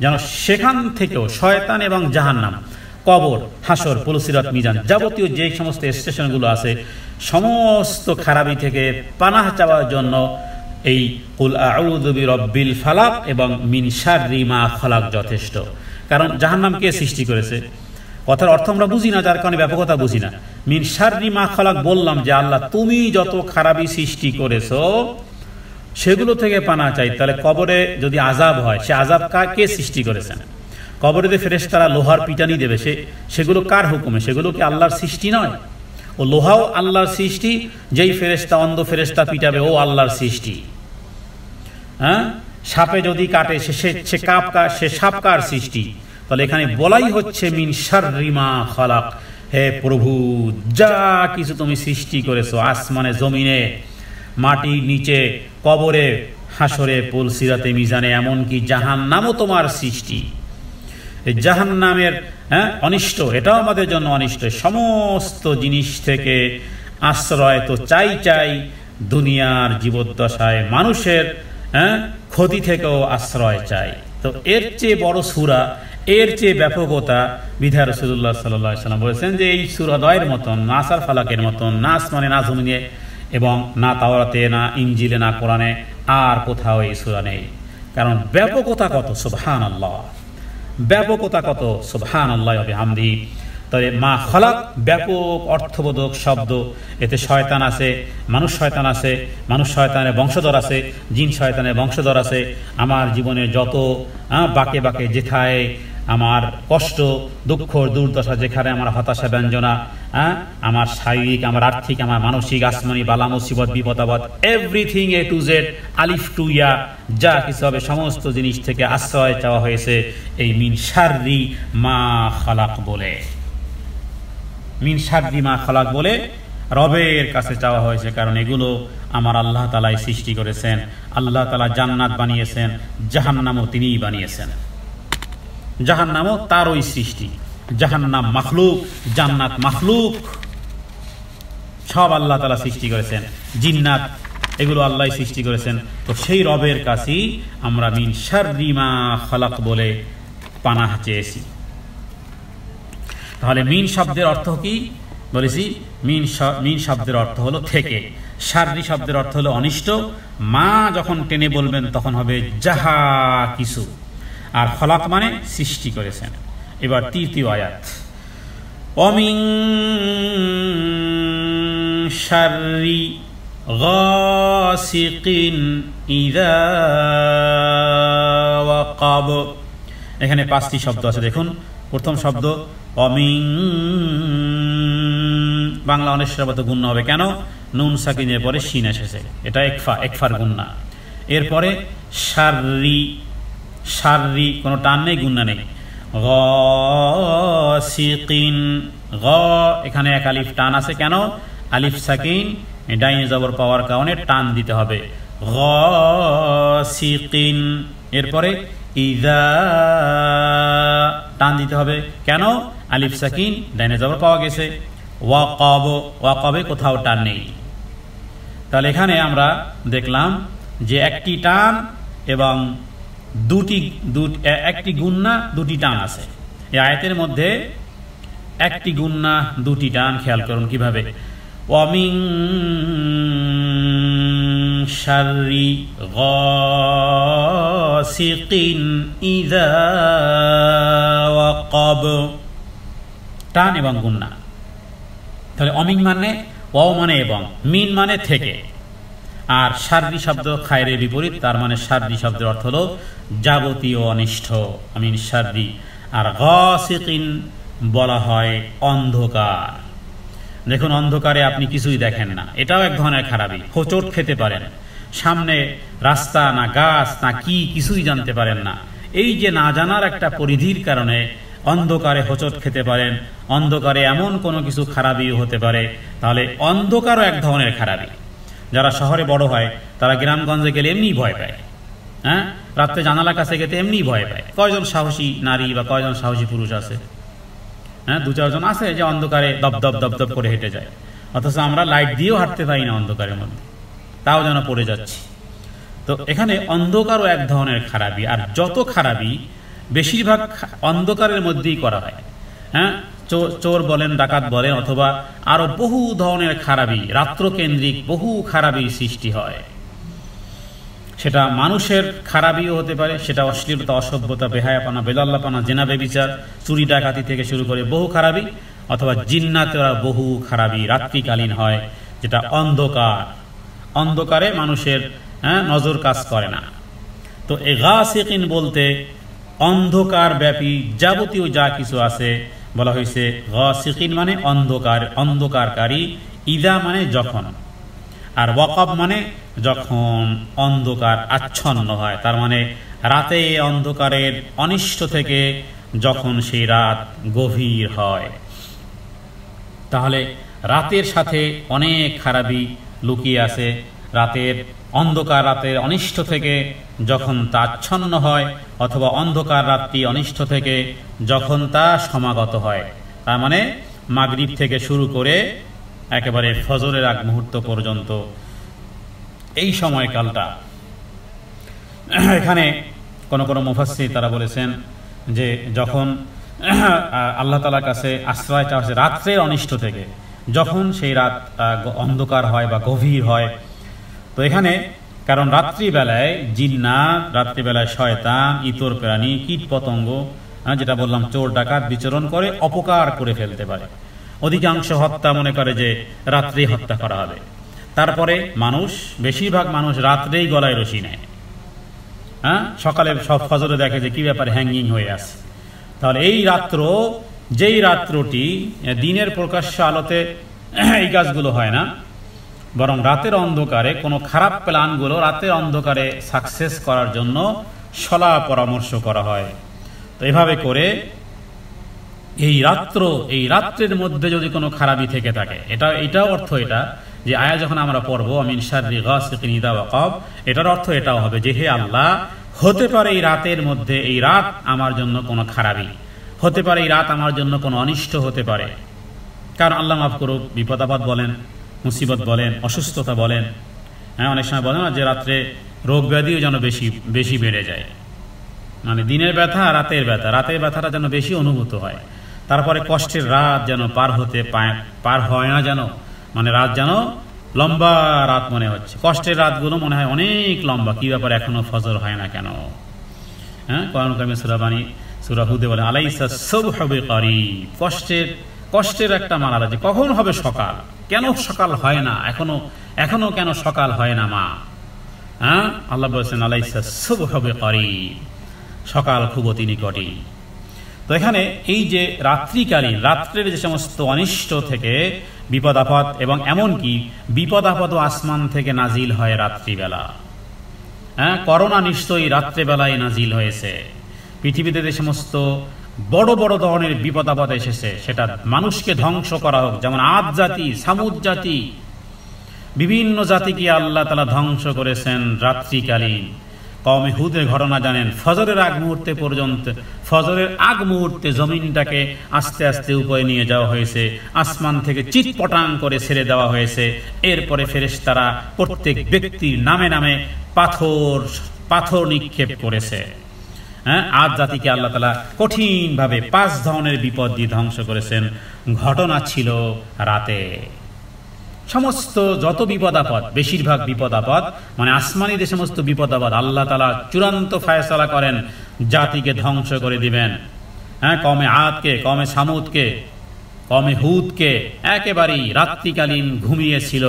যেন সেখান থেকেও শয়তান এবং জাহান্নাম, কবর, হাসর, পুলসিরাত, মিজান, যাবতীয় যে সমস্ত স্টেশনগুলো আছে, সমস্ত খারাপি থেকে পানাহ চাওয়ার জন্য এই কুল আউযু বিরাব্বিল ফালাক এবং মিন শাররি মা খালাক যথেষ্ট। কারণ জাহান্নাম কে সৃষ্টি করেছে, কথার অর্থ আমরা বুঝি না, যার কারণে ব্যাপকতা বুঝি না। মিন শাররি মা খালাক বললাম যে আল্লাহ তুমি যত খারাপি সৃষ্টি করেছো সেগুলো থেকে পানাহ চাই। তাহলে কবরে যদি আযাব হয়, সে আযাব কে সৃষ্টি করেছেন? কবরে যে ফেরেশতারা লোহার পিটানি দেবে, সেগুলো কার হুকুমে? সেগুলো কি আল্লাহর সৃষ্টি নয়? ও লোহাও আল্লাহর সৃষ্টি, যেই ফেরেশতা অন্ধ ফেরেশতা পিটাবে ও আল্লাহর সৃষ্টি। সাপে যদি কাটে সে সাপ কার সৃষ্টি? তাহলে এখানে বলাই হচ্ছে মিন শাররি মা খালাক, হে প্রভু যা কিছু তুমি সৃষ্টি করেছো, আসমানে, জমিনে, মাটির নিচে, কবরে, হাসরে, পুলসিরাতে, মিজানে, এমনকি জাহান্নামও তোমার সৃষ্টি। এই জাহান্নামের অনিষ্ট, এটাও আমাদের জন্য অনিষ্ট। সমস্ত জিনিস থেকে আশ্রয় তো চাই, দুনিয়ার জীবদ্দশায় মানুষের ক্ষতি থেকেও আশ্রয় চাই। তো এর চেয়ে বড় সূরা, এর চেয়ে ব্যাপকতা বিধায় রাসূলুল্লাহ সাল্লাল্লাহু আলাইহি ওয়াসাল্লাম বলেছেন যে এই সূরা দয়ের মতন, নাস আর ফালাকের মতন, নাস মানে না জমিনে এবং না তাওরাতে, না ইনজিলে, না কোরআনে আর কোথাও এই সূরা নেই। কারণ ব্যাপকতা কত, সুবহানাল্লাহ, ব্যাপকতা কত, সুবহানাল্লাহ ওয়া বিহামদিহি। তবে মা খলাক ব্যাপক অর্থবোধক শব্দ। এতে শয়তান আছে, মানুষ শয়তান আছে, মানুষ শয়তানের বংশধর আছে, জিন শয়তানের বংশধর আছে। আমার জীবনের যত বাঁকে বাঁকে যেথায় আমার কষ্ট, দুঃখ, দুর্দশা, যেখানে আমার হতাশা, ব্যঞ্জনা, আমার শারীরিক, আমার আর্থিক, আমার মানসিক, আসমানি বালা মুসিবত, বিপদ আপদ, everything A to Z, Alif two ইয়া, যা কিছু হবে সমস্ত জিনিস থেকে আশ্রয় চাওয়া হয়েছে এই মিন শাররি মা খালাক বলে। মিন শাররি মা খালাক বলে রবের কাছে চাওয়া হয়েছে। কারণ এগুলো আমার আল্লাহ তাআলাই সৃষ্টি করেছেন। আল্লাহ তাআলা জান্নাত বানিয়েছেন, জাহান্নামও তিনিই বানিয়েছেন। জাহান্নামও তারই সৃষ্টি। জাহান্নাম মাখলুক, জান্নাত মাখলুক, সব আল্লাহ তাআলা সৃষ্টি করেছেন। জিন্নাত এগুলো আল্লাহ সৃষ্টি করেছেন। তো সেই রবের কাছেই আমরা মিন শাররি মা খালাক বলে পানাহ চেয়েছি। তাহলে মিন শব্দের অর্থ কি বলেছি? মিন শব্দের অর্থ হলো থেকে, শাররি শব্দের অর্থ হলো অনিষ্ট। মা যখন টেনে বলবেন তখন হবে যাহা কিছু, আর খলাক মানে সৃষ্টি করেছেন। এবার তৃতীয় আয়াত, অমিন শাররি গাসিকিন ইযা ওয়াকাব। এখানে 5টি শব্দ আছে, দেখুন। প্রথম শব্দ অমিন, বাংলা অনিশ্চয়তা গুণনা হবে কেন? নুন সাকিনের পরে শিন এসেছে, এটা একফার গুণনা। এরপরে শাররি, শাররি কোনো টান নেই, গুণনা নেই। গাসিকিন, গ এখানে এক আলিফ টান আছে কেন? আলিফ সাকিন ডাইনে জবর পাওয়ার কারণে টান দিতে হবে। গাসিকিন, এরপরে ইযা টান দিতে হবে কেন? আলিফ সাকিন ডাইনে জবর পাওয়া গেছে। ওয়াকাব, ওয়াকাবে কোথাও টান নেই। তাহলে এখানে আমরা দেখলাম যে একটি টান এবং একটি গুণনা, দুটি টান আছে। এই আয়াতের মধ্যে একটি গুণনা, দুটি টান। খেয়াল করুন কিভাবে। ওয়ামিন শাররি গাসিকিন ইযা ওয়াকাব, টান এবং গুণনা। তাহলে অমিন মানে ওয়াও মানে এবং, মিন মানে থেকে। আর শাররি শব্দ খায়রের বিপরীত, তার মানে শাররি শব্দের অর্থ হলো যাবতীয় অনিষ্ট, আমিন শাররি। আর গাসিকিন বলা হয় অন্ধকার। দেখুন, অন্ধকারে আপনি কিছুই দেখেন না, এটাও এক ধরনের খারাপি। হোঁচট খেতে পারেন, সামনে রাস্তা না গাছ না কি কিছুই জানতে পারেন না। এই যে না জানার একটা পরিধির কারণে অন্ধকারে হোঁচট খেতে পারেন, অন্ধকারে এমন কোনো কিছু খারাপই হতে পারে। তাহলে অন্ধকারও এক ধরনের খারাপি। যারা শহরে বড় হয় তারা গ্রামগঞ্জে গেলে এমনি ভয় পায়। হ্যাঁ, রাত্রে জানালার কাছে গেতে এমনি ভয় পায়। কয়জন সাহসী নারী বা কয়জন সাহসী পুরুষ আছে? হ্যাঁ, 2-4 জন আছে যে অন্ধকারে দপদপ দপদপ করে হেঁটে যায়। অথচ আমরা লাইট দিয়েও হাঁটতে পারি না অন্ধকারের মধ্যে, তাও যেন পড়ে যাচ্ছি। তো এখানে অন্ধকারও এক ধরনের খারাপি। আর যত খারাপি বেশিরভাগ অন্ধকারের মধ্যেই করা হয়। হ্যাঁ, চোর বলেন, ডাকাত বলেন, অথবা আরো বহু ধরনের খারাপি, রাত্রকেন্দ্রিক বহু খারাপির সৃষ্টি হয়। সেটা মানুষের খারাপিও হতে পারে, সেটা অশ্লীলতা, অসভ্যতা, বেহায়াপনা, বেলাল্লাপনা, জেনা, বেবিচার, চুরি ডাকাতি থেকে শুরু করে বহু খারাপি, অথবা জিন্নাতেরা বহু খারাপি রাত্রিকালীন হয়, যেটা অন্ধকার। অন্ধকারে মানুষের নজর কাজ করে না। তো এই গাসিকিন বলতে অন্ধকার ব্যাপী যাবতীয় যা কিছু আছে বলা হয়েছে। গাসিকিন মানে অন্ধকার, অন্ধকারকারী। ইদা মানে যখন, আর ওয়াকাব মানে যখন অন্ধকার আচ্ছন্ন হয়। তার মানে রাতে অন্ধকারের অনিষ্ট থেকে যখন সেই রাত গভীর হয়। তাহলে রাতের সাথে অনেক খারাপি লুকিয়ে আছে। রাতের অন্ধকার, রাতের অনিষ্ট থেকে যখন তা আচ্ছন্ন হয়, অথবা অন্ধকার রাত্রি অনিষ্ট থেকে যখন তা সমাগত হয়, তার মানে মাগরিব থেকে শুরু করে একেবারে ফজরের আগ মুহূর্ত পর্যন্ত এই সময়কালটা। এখানে কোন কোন মুফাসসির তারা বলেছেন যে যখন আল্লাহ তাআলার কাছে আশ্রয় চাওয়া হচ্ছে রাত্রের অনিষ্ট থেকে, যখন সেই রাত অন্ধকার হয় বা গভীর হয়। তো এখানে কারণ রাত্রিবেলায় জিন্নাত, রাত্রিবেলায় শয়তান, ইতর প্রাণী, কীট পতঙ্গ, যেটা বললাম চোর ডাকাত বিচরণ করে অপকার করে ফেলতে পারে। অধিকাংশ হত্যা মনে করে যে রাত্রেই হত্যা করা হবে। তারপরে মানুষ, বেশিরভাগ মানুষ রাত্রেই গলায় রশি নেয়। সকালে সব ফজরে দেখে যে কি ব্যাপার, হ্যাঙ্গিং হয়ে আছে। তাহলে এই রাত্র, যেই রাত্রটি দিনের প্রকাশ্য আলোতে এই কাজগুলো হয় না, বরং রাতের অন্ধকারে কোনো খারাপ প্ল্যানগুলো রাতের অন্ধকারে সাকসেস করার জন্য সলা পরামর্শ করা হয়। তো এভাবে করে এই রাত্রের মধ্যে যদি কোনো খারাপই থেকে থাকে, এটাও অর্থ এটা যে আয়া যখন আমরা পড়বো মিন শাররি গাসিকিন ইযা ওয়াকাব, এটার অর্থ এটাও হবে যে হে আল্লাহ, হতে পারে এই রাতের মধ্যে, এই রাত আমার জন্য কোনো খারাপই হতে পারে, এই রাত আমার জন্য কোনো অনিষ্ট হতে পারে। কারণ আল্লাহ মাফ করুক, বিপদ আপদ বলেন, মুসিবত বলেন, অসুস্থতা বলেন, অনেক সময় বলে না যে রাত্রে রোগ ব্যাধিও যেন বেশি বেড়ে যায়। মানে দিনের ব্যথা, রাতের ব্যথাটা যেন বেশি অনুভূত হয়। তারপরে কষ্টের রাত যেন পার হয় না, যেন মানে রাত যেন লম্বা রাত মনে হচ্ছে। কষ্টের রাতগুলো মনে হয় অনেক লম্বা, কি ব্যাপার এখনো ফজর হয় না কেন? কোরআন কারিমে সূরা হুদে বলে আলাইসা সুবহু বিকারিব, কষ্টের একটা মালা যে কখন হবে সকাল, কেন সকাল হয় না, এখনো কেন সকাল হয় না মা? আল্লাহ বলছেন আলাইসা সুবহু বিকারিব, সকাল খুব অতি নিকটই। তো এখানে এই যে রাত্রের যে সমস্ত অনিষ্ট থেকে বিপদ আপদ, এবং এমনকি বিপদ আপদও আসমান থেকে নাজিল হয় রাত্রিবেলা। করোনা নিশ্চয়ই রাত্রেবেলায় নাজিল হয়েছে। পৃথিবীতে যে সমস্ত বড় বড় ধরনের বিপদ আপদ এসেছে, সেটা মানুষকে ধ্বংস করা হোক, যেমন আদ জাতি, সামুদ জাতি, বিভিন্ন জাতিকে আল্লাহ তাআলা ধ্বংস করেছেন রাত্রিকালীন। কওমে হুদের ঘটনা জানেন, ফজরের আগ মুহূর্তে জমিনটাকে আস্তে আস্তে উপরে নিয়ে যাওয়া হয়েছে, আসমান থেকে চিৎপটাং করে ছেড়ে দেওয়া হয়েছে। এরপরে ফেরেশতারা প্রত্যেক ব্যক্তির নামে নামে পাথর নিক্ষেপ করেছে। আদ জাতিকে আল্লাহ তাআলা কঠিন ভাবে 5 ধরনের বিপদ দিয়ে ধ্বংস করেছেন। ঘটনা ছিল রাতে। সমস্ত যত বিপদ আপদ, বেশিরভাগ বিপদ আপদ মানে আসমানি যে সমস্ত বিপদ আপদ, আল্লাহ তাআলা চূড়ান্ত ফায়সালা করেন জাতিকে ধ্বংস করে দিবেন। কওমে আদকে, কওমে সামুদকে, কওমে হুদকে একেবারেই রাত্রিকালীন ঘুমিয়েছিল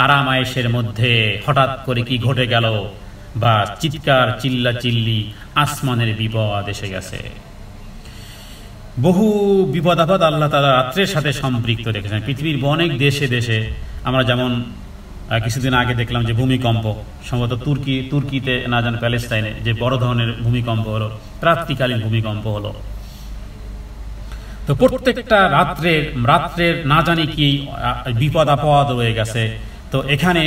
আরাম আয়েশের মধ্যে হঠাৎ করে কি ঘটে গেল, বা চিৎকার চিল্লাচিল্লি, আসমানের বিপদ এসে গেছে। বহু বিপদ আপদ আল্লাহ তাআলা রাত্রের সাথে সম্পৃক্ত রেখেছেন। পৃথিবীর অনেক দেশে আমরা যেমন কিছুদিন আগে দেখলাম যে ভূমিকম্প, সম্ভবত তুর্কিতে না জানি প্যালেস্টাইনে, যে বড় ধরনের ভূমিকম্প হলো, রাত্রিকালীন ভূমিকম্প হলো। তো প্রত্যেকটা রাত্রের না জানি কি বিপদ আপদ রয়ে গেছে। তো এখানে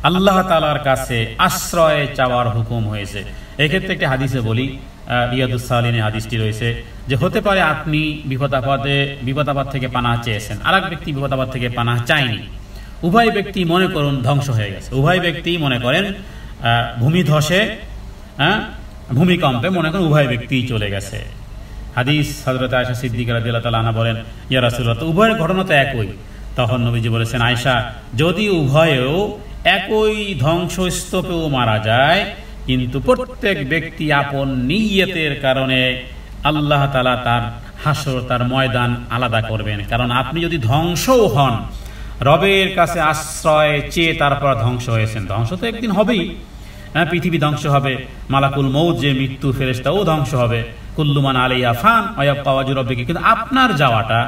আল্লাহ তাআলার কাছে আশ্রয় চাওয়ার হুকুম হয়েছে। এক্ষেত্রে একটি হাদিসে বলি, রিয়াদুস সালিহিনে হাদিসটি রয়েছে যে হতে পারে আপনি বিপদ আপদ থেকে পানাহ চেয়েছেন, আর এক ব্যক্তি বিপদ আপদ থেকে পানাহ চায়নি। উভয় ব্যক্তি মনে করুন ধ্বংস হয়ে গেছে, উভয় ব্যক্তি মনে করেন ভূমিধসে, ভূমিকম্পে মনে করেন উভয় ব্যক্তি চলে গেছে। হাদিস হযরত আয়েশা সিদ্দিকা রাদিয়াল্লাহু তাআলা আনহা বলেন, ইয়া রাসূলুল্লাহ, তো উভয়ের ঘটনা তো একই। তখন নবীজি বলেছেন, আয়েশা, যদি উভয়েও একই ধ্বংসস্তূপেও মারা যায়, কিন্তু প্রত্যেক ব্যক্তি আপন নিয়তের কারণে আল্লাহ তাআলা তার হাসর, তার ময়দান আলাদা করবেন। কারণ আপনি যদি ধ্বংসও হন, রবের কাছে আশ্রয় চেয়ে তারপর ধ্বংস হয়েছেন, ধ্বংস তো একদিন হবেই। পৃথিবী ধ্বংস হবে, মালাকুল মউত যে মৃত্যু ফেরেশতা ও ধ্বংস হবে, কুল্লু মান আলাইহা ফান ওয়া ইয়াবকা ওয়াজহু রাব্বিকা। কিন্তু আপনার যাওয়াটা,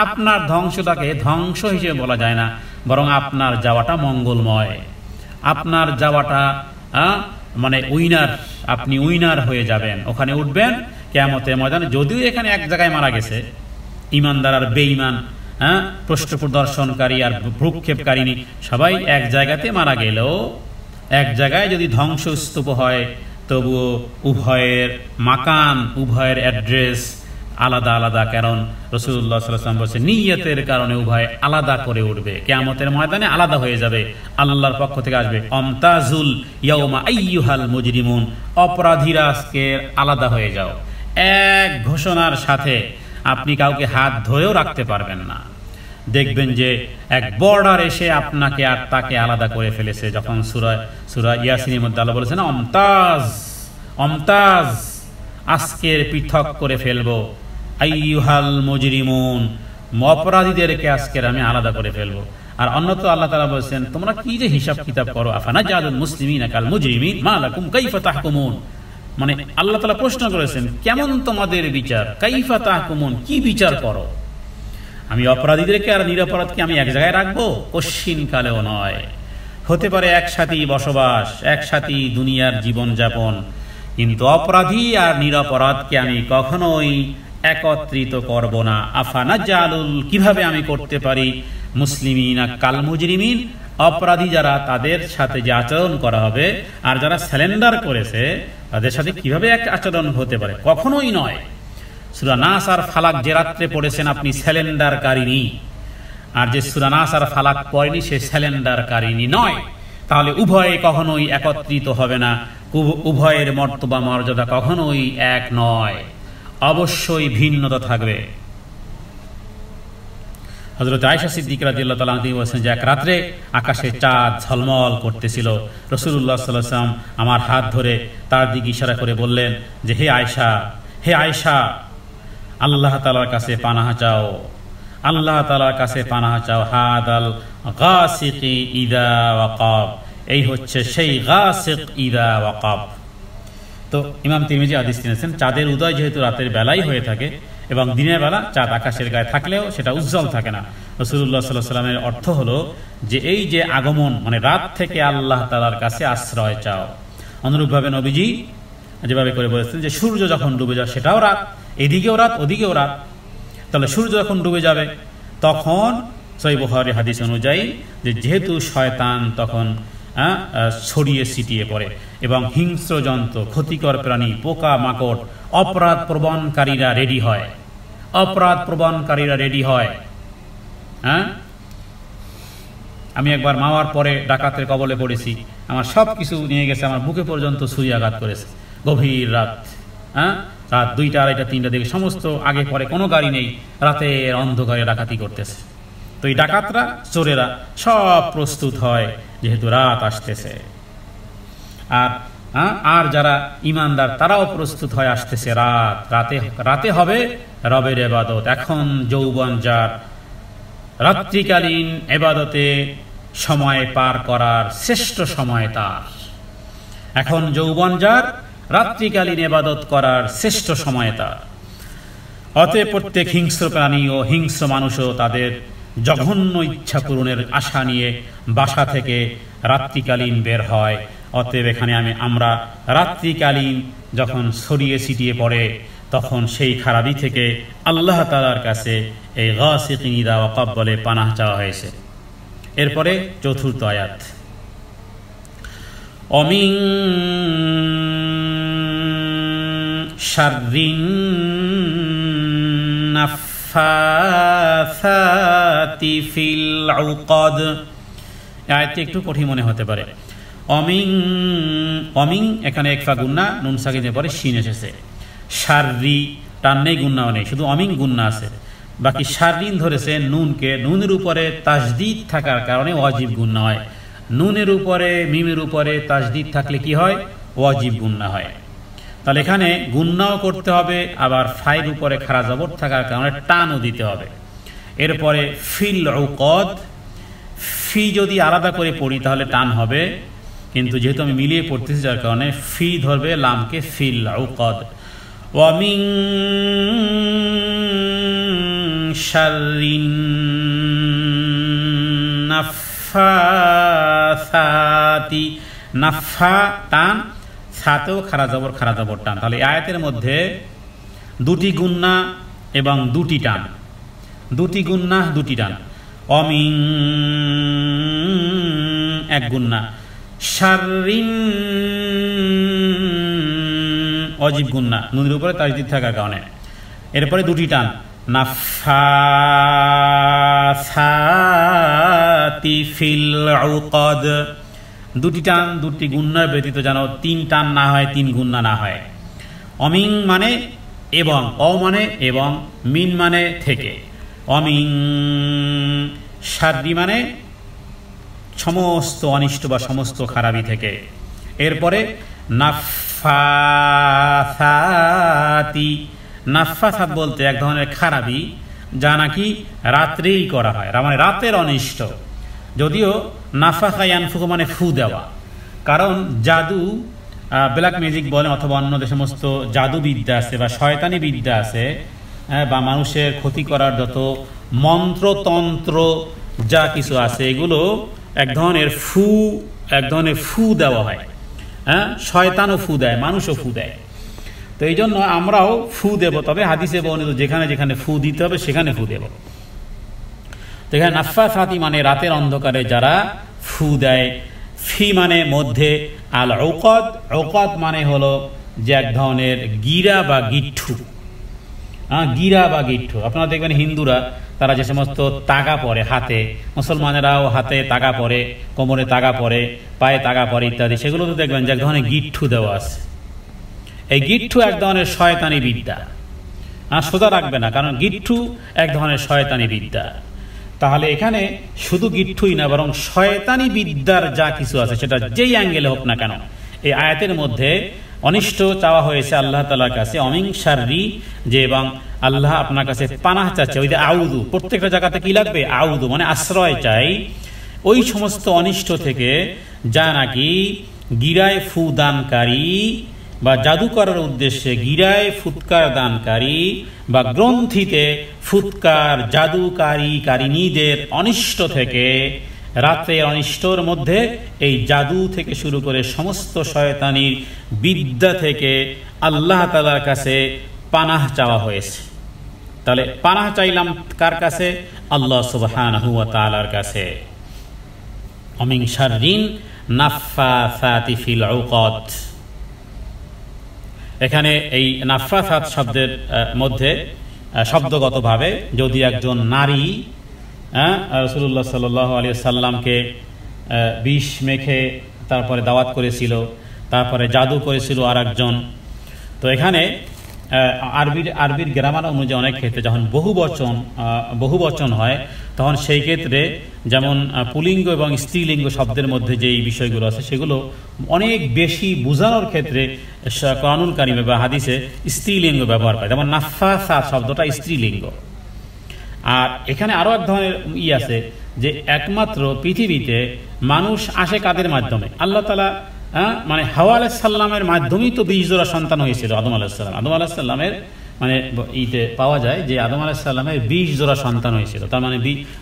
আপনার ধ্বংসটাকে ধ্বংস হিসেবে বলা যায় না, বরং আপনার যাওয়াটা মঙ্গলময়। আপনার যাওয়াটা মানে উইনার, আপনি উইনার হয়ে যাবেন, ওখানে উঠবেন কিয়ামতের ময়দানে। যদিও এখানে এক জায়গায় মারা গেছে, ইমানদার আর বেঈমান, প্রশ্ন প্রদর্শনকারী আর ভ্রুক্ষেপকারিনী সবাই এক জায়গাতে মারা গেলেও, এক জায়গায় যদি ধ্বংসস্তূপ হয়, তবুও উভয়ের মাকান, উভয়ের অ্যাড্রেস আলাদা আলাদা। কারণ রাসূলুল্লাহ সাল্লাল্লাহু আলাইহি ওয়াসাল্লাম বলেছেন, নিয়তের কারণে উভয় আলাদা করে উঠবে, কিয়ামতের ময়দানে আলাদা হয়ে যাবে। আল্লাহর পক্ষ থেকে আসবে আমতাজুল ইয়াউমা আইয়ুহাল মুজরিমুন, অপরাধীরা আজকে আলাদা হয়ে যাও। এক ঘোষণার সাথে আপনি কাউকে হাত ধরেও রাখতে পারবেন না। দেখবেন যে এক বর্ডার এসে আপনাকে আর তাকে আলাদা করে ফেলেছে। যখন সূরা ইয়াসিনের মধ্যে আল্লাহ বলেছেন অমতাজ, আজকের পৃথক করে ফেলবো, আইয়ুহাল মুজরিমুন, অপরাধীদেরকে আজকের আমি আলাদা করে ফেলবো। আর অন্যত আল্লাহ তাআলা বলেছেন তোমরা কি যে হিসাব কিতাব করো, আফানাজালুল মুসলিমিনা কাল মুজরিমিন মা লাকুম কাইফা তাহকুমুন। মানে আল্লাহ তাআলা প্রশ্ন করেছেন কেমন তোমাদের বিচার, কাইফা তাহকুমুন, কি বিচার করো। আমি অপরাধীদেরকে আর নিরপরাধকে আমি এক জায়গায় রাখবো? কশ্চিন কালেও নয়। হতে পারে একসাথেই বসবাস, একসাথেই দুনিয়ার জীবন যাপন, কিন্তু অপরাধী আর নিরপরাধকে আমি কখনোই একত্রিত করব না। আফানাজালুল, কিভাবে আমি করতে পারি, মুসলিমিনা কাল মুজরিমিন, অপরাধী যারা তাদের সাথে যে আচরণ করা হবে আর যারা সারেন্ডার করেছে তাদের সাথে কিভাবে এক আচরণ হতে পারে, কখনোই নয়। সূরা নাস আর ফালাক যে রাত্রে পড়েছেন আপনি স্যালেন্ডারকারিনী, আর যে সূরা নাস আর ফালাক পড়েনি সে স্যালেন্ডারকারিনী নয়। তাহলে উভয়ে কখনোই একত্রিত হবে না, উভয়ের মর্তবা মর্যাদা কখনোই এক নয়, অবশ্যই ভিন্নতা থাকবে। হযরত আয়েশা সিদ্দিকা রাদিয়াল্লাহু তাআলা তিনি বলেছেন যে এক রাত্রে আকাশে চাঁদ ঝলমল করতেছিল। রাসূলুল্লাহ সাল্লাল্লাহু আলাইহি ওয়াসাল্লাম আমার হাত ধরে তার দিকে ইশারা করে বললেন যে হে আয়েশা, আল্লাহ তাআলার কাছে পানাহ চাও, আল্লাহ তাআলার কাছে পানাহ চাও। হাদাল গাসিকি ইদা ওয়াকাব, এই হচ্ছে সেই গাসিক ইদা ওয়াকাব। তো ইমাম তিরমিজি হাদিস এনেছেন চাঁদের উদয় যেহেতু রাতের বেলাই হয়ে থাকে এবং দিনের বেলা চাঁদ আকাশের গায়ে থাকলেও সেটা উজ্জ্বল থাকে না। রাসূলুল্লাহ সাল্লাল্লাহু আলাইহি ওয়াসাল্লামের অর্থ হলো যে এই যে আগমন, মানে রাত থেকে আল্লাহ তাআলার কাছে আশ্রয় চাও। অনুরূপভাবে নবীজি যেভাবে করে বলেছেন যে সূর্য যখন ডুবে যায় সেটাও রাত, এদিকেও রাত ওদিকেও রাত। তাহলে সূর্য যখন ডুবে যাবে তখন সহিহ বুখারী হাদিস অনুযায়ী যে যেহেতু শয়তান তখন ছড়িয়ে ছিটিয়ে পড়ে এবং হিংস্র জন্তু, ক্ষতিকর প্রাণী, পোকা মাকড়, অপরাধ প্রবণকারীরা রেডি হয়। আমি একবার মাওয়ার পরে ডাকাতের কবলে পড়েছি, আমার সব কিছু নিয়ে গেছে, আমার বুকে পর্যন্ত ছুরি আঘাত করেছে। গভীর রাত, রাত 2টা 2:30 3টা দিকে, সমস্ত আগে পরে কোনো গাড়ি নেই, রাতের অন্ধকারে ডাকাতি করতেছে। তো এই ডাকাতরা, চোরেরা সব প্রস্তুত হয় যেহেতু রাত আসতেছে। আর যারা ইমানদার তারাও প্রস্তুত হয় আসতেছে রাতে হবে রবের ইবাদত। এখন যৌবন যার, রাত্রিকালীন ইবাদতে সময় পার করার শ্রেষ্ঠ সময় তার। এখন যৌবন যার, রাত্রিকালীন ইবাদত করার শ্রেষ্ঠ সময় তার। অতএব প্রত্যেক হিংস্র প্রাণী ও হিংস্র মানুষও তাদের জঘন্য ইচ্ছা পূরণের আশা নিয়ে বাসা থেকে রাত্রিকালীন বের হয়। অতএব এখানে আমরা রাত্রিকালীন যখন ছড়িয়ে ছিটিয়ে পড়ে তখন সেই খারাপি থেকে আল্লাহ তাআলার কাছে এই গাসিকিন ইযা ওয়াকাব বলে পানাহ চাওয়া হয়েছে। এরপরে চতুর্থ আয়াত, অমিন শাররিন নাফাসাতি ফিল উকাদ। আয়াতটি একটু কঠিন মনে হতে পারে। অমিন এখানে একফা গুন্না, নুন সাকিনের পরে শিন এসেছে। শাররি টান নেই, গুন্নাও নেই, শুধু অমিন গুন্না আছে। বাকি শাররিন ধরেছে নুনকে, নুনের উপরে তাসদিদ থাকার কারণে ওয়াজিব গুন্না হয়। নুনের উপরে মিমের উপরে তাসদিদ থাকলে কি হয়? ওয়াজিব গুন্না হয়। তাহলে এখানে গুন্নাও করতে হবে, আবার ফাইল উপরে খাড়া জবর থাকার কারণে টানও দিতে হবে। এরপরে ফিল উকদ, ফি যদি আলাদা করে পড়ি তাহলে টান হবে, কিন্তু যেহেতু আমি মিলিয়ে পড়তেছি যার কারণে ফি ধরবে লামকে, ফিল উকদ। ওয়া মিন শাররিন নাফাসাতি, নাফা টান, সাতেও খাড়া জবর টান। তাহলে আয়াতের মধ্যে দুটি গুন্না এবং দুটি টান, দুটি গুন্না দুটি টান। অমিন এক গুন্না, শাররিন অজিব গুন্না, নুনের উপরে তাসদিদ থাকার কারণে। এরপরে দুটি টান, নাফাসাতি ফিল উকদ, দুটি টান, দুটি গুন্নার ব্যতীত যেন 3 টান না হয়, 3 গুন্না না হয়। অমিন মানে এবং, অ মানে এবং, মিন মানে থেকে। অমিং শাররি মানে সমস্ত অনিষ্ট বা সমস্ত খারাপি থেকে। এরপরে নাফফাসাতি, নাফফাসাত বলতে এক ধরনের খারাপি যা নাকি রাত্রেই করা হয়, মানে রাতের অনিষ্ট। যদিও নাফাখা ইয়ানফুখু মানে ফু দেওয়া, কারণ জাদু ব্ল্যাক ম্যাজিক বলেন অথবা অন্য যে সমস্ত জাদুবিদ্যা আছে বা শয়তানি বিদ্যা আছে বা মানুষের ক্ষতি করার যত মন্ত্রতন্ত্র যা কিছু আছে এগুলো এক ধরনের ফু দেওয়া হয়। শয়তানও ফু দেয়, মানুষও ফু দেয়। তো এই জন্য আমরাও ফু দেব, তবে হাদিসে বর্ণিত যেখানে যেখানে ফু দিতে হবে সেখানে ফু দেব। তো এখানে নাফফাসাতি মানে রাতের অন্ধকারে যারা ফু দেয়। ফি মানে মধ্যে, আল উকদ, উকদ মানে হলো যে এক ধরনের গিরা বা গিট্টু। গিরা বা গিট্টু আপনারা দেখবেন হিন্দুরা তারা যে সমস্ত তাগা পরে হাতে, মুসলমানেরাও হাতে তাগা পরে, কোমরে তাগা পরে, পায়ে তাগা পরে ইত্যাদি, সেগুলো তো দেখবেন যে এক ধরনের গিট্টু দেওয়া আছে। এই গিট্টু এক ধরনের শয়তানি বিদ্যা। সোজা রাখবে না, কারণ গিট্টু এক ধরনের শয়তানি বিদ্যা। তাহলে এখানে শুধু গিট্টুই না, বরং শয়তানি বিদ্যার যা কিছু আছে সেটা যেই অ্যাঙ্গেলে হোক না কেন, এই আয়াতের মধ্যে অনিষ্ট চাওয়া হয়েছে আল্লাহ তাআলার কাছে। অমিং শাররি, যে এবং আল্লাহ আপনার কাছে পানাহ চাচ্ছে। ওই যে আউযু, প্রত্যেকটা জায়গাতে কি লাগবে? আউযু মানে আশ্রয় চাই ওই সমস্ত অনিষ্ট থেকে যা নাকি গিরায় ফু দানকারী বা জাদু করার উদ্দেশ্যে গিরায় ফুৎকার দানকারী বা গ্রন্থিতে ফুৎকার জাদুকারীদের অনিষ্ট থেকে, রাতে অনিষ্টর মধ্যে এই জাদু থেকে শুরু করে সমস্ত শয়তানির বিদ্যা থেকে আল্লাহ তাআলার কাছে পানাহ চাওয়া হয়েছে। তাহলে পানাহ চাইলাম কার কাছে? আল্লাহ সুবহানাহু ওয়া তাআলার কাছে। অমিন শাররিন নাফফাসাতি ফিল উকদ। এখানে এই নাফফাসাত শব্দের মধ্যে শব্দগতভাবে যদি একজন নারী রাসূলুল্লাহ সাল্লাল্লাহু আলাইহি ওয়াসাল্লামকে বিষ মেখে তারপরে দাওয়াত করেছিল, তারপরে জাদু করেছিল আর একজন, তো এখানে আরবির গ্রামার অনুযায়ী অনেক ক্ষেত্রে যখন বহু বচন হয় তখন সেই ক্ষেত্রে যেমন পুলিঙ্গ এবং স্ত্রীলিঙ্গ শব্দের মধ্যে যে বিষয়গুলো আছে সেগুলো অনেক বেশি বোঝানোর ক্ষেত্রে কোরআনুল কারিমে বা হাদিসে স্ত্রীলিঙ্গ ব্যবহার করে। যেমন নাফফাসাত শব্দটা স্ত্রীলিঙ্গ। আর এখানে আরো এক ধরনের আছে যে একমাত্র পৃথিবীতে মানুষ আসে কাদের মাধ্যমে? আল্লাহ তাআলা মানে হাওয়া আলাইহিস সালামের মাধ্যমেই তো 20 জোড়া সন্তান হয়েছিল আদম আলাইহিস সালাম। আদম আলাইহিস সালামের মানে ইতে পাওয়া যায় যে আদম আলাইহিস সালামের 20 জোড়া সন্তান হয়েছিল, তার মানে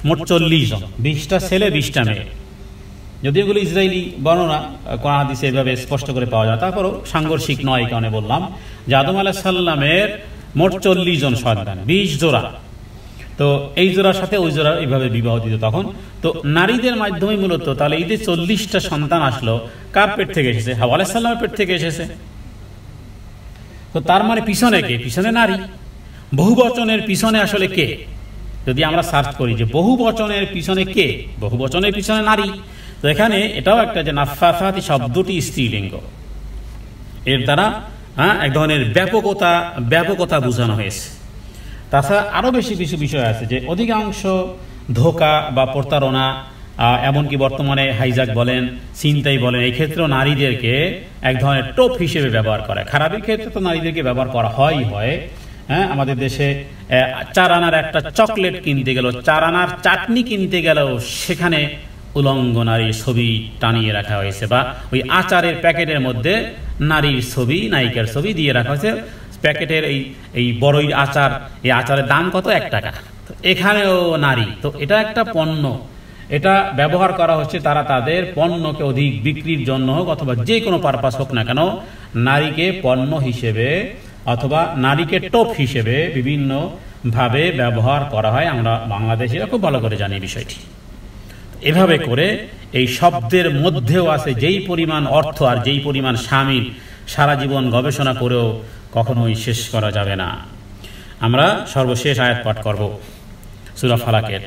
মোট 40 জন, 20টা ছেলে 20টা মেয়ে। যদি এগুলো ইসরায়েলি বর্ণনা কোরআন হাদিসে এভাবে স্পষ্ট করে পাওয়া যায়, তারপরও সাংঘর্ষিক নয়, কারণে বললাম যে আদম আলাইহিস সালামের মোট 40 জন সন্তান, 20 জোড়া। তো এই জোড়ার সাথে ওই জোড়া এইভাবে বিবাহ দিত তখন। তো নারীদের মাধ্যমে মূলত তাহলে এই যে 40টা সন্তান আসলো কার পেট থেকে এসেছে? হাওয়া আলাইহিস সালামের পেট থেকে এসেছে। তো তার মানে পিছনে কে? পিছনে নারী। বহুবচনের পিছনে আসলে কে? যদি আমরা সার্চ করি যে বহুবচনের পিছনে কে, বহুবচনের পিছনে নারী। তো এখানে এটাও একটা যে নাফফাসাতি শব্দটি স্ত্রীলিঙ্গ, এর দ্বারা এক ধরনের ব্যাপকতা বোঝানো হয়েছে। তাছাড়া আরো বেশি কিছু বিষয় আছে যে অধিকাংশ ধোঁকা বা প্রতারণা, এমনকি বর্তমানে হাইজাক বলেন, ছিনতাই বলেন, এই ক্ষেত্রেও নারীদেরকে এক ধরনের টোপ হিসেবে ব্যবহার করা। খারাপের ক্ষেত্রে তো নারীদেরকে ব্যবহার করা হয়। আমাদের দেশে 4 আনার একটা চকলেট কিনতে গেল, 4 আনার চাটনি কিনতে গেলেও সেখানে উলঙ্গ নারীর ছবি টানিয়ে রাখা হয়েছে, বা ওই আচারের প্যাকেটের মধ্যে নারীর ছবি, নায়িকার ছবি দিয়ে রাখা হয়েছে। প্যাকেটের এই বড়ই আচার, এই আচারের দাম কত? 1 টাকা। তো এখানেও নারী। তো এটা একটা পণ্য, এটা ব্যবহার করা হচ্ছে তারা তাদের পণ্যকে অধিক বিক্রির জন্য হোক অথবা যে কোনো পারপাস হোক না কেন, নারীকে পণ্য হিসেবে অথবা নারীকে টোপ হিসেবে বিভিন্ন ভাবে ব্যবহার করা হয়। আমরা বাংলাদেশিরা খুব ভালো করে জানি বিষয়টি। এভাবে করে এই শব্দের মধ্যেও আছে যেই পরিমাণ অর্থ আর যেই পরিমাণ শামিল, সারা জীবন গবেষণা করেও কখনোই শেষ করা যাবে না। আমরা সর্বশেষ আয়াত পাঠ করব সূরা ফালাকের।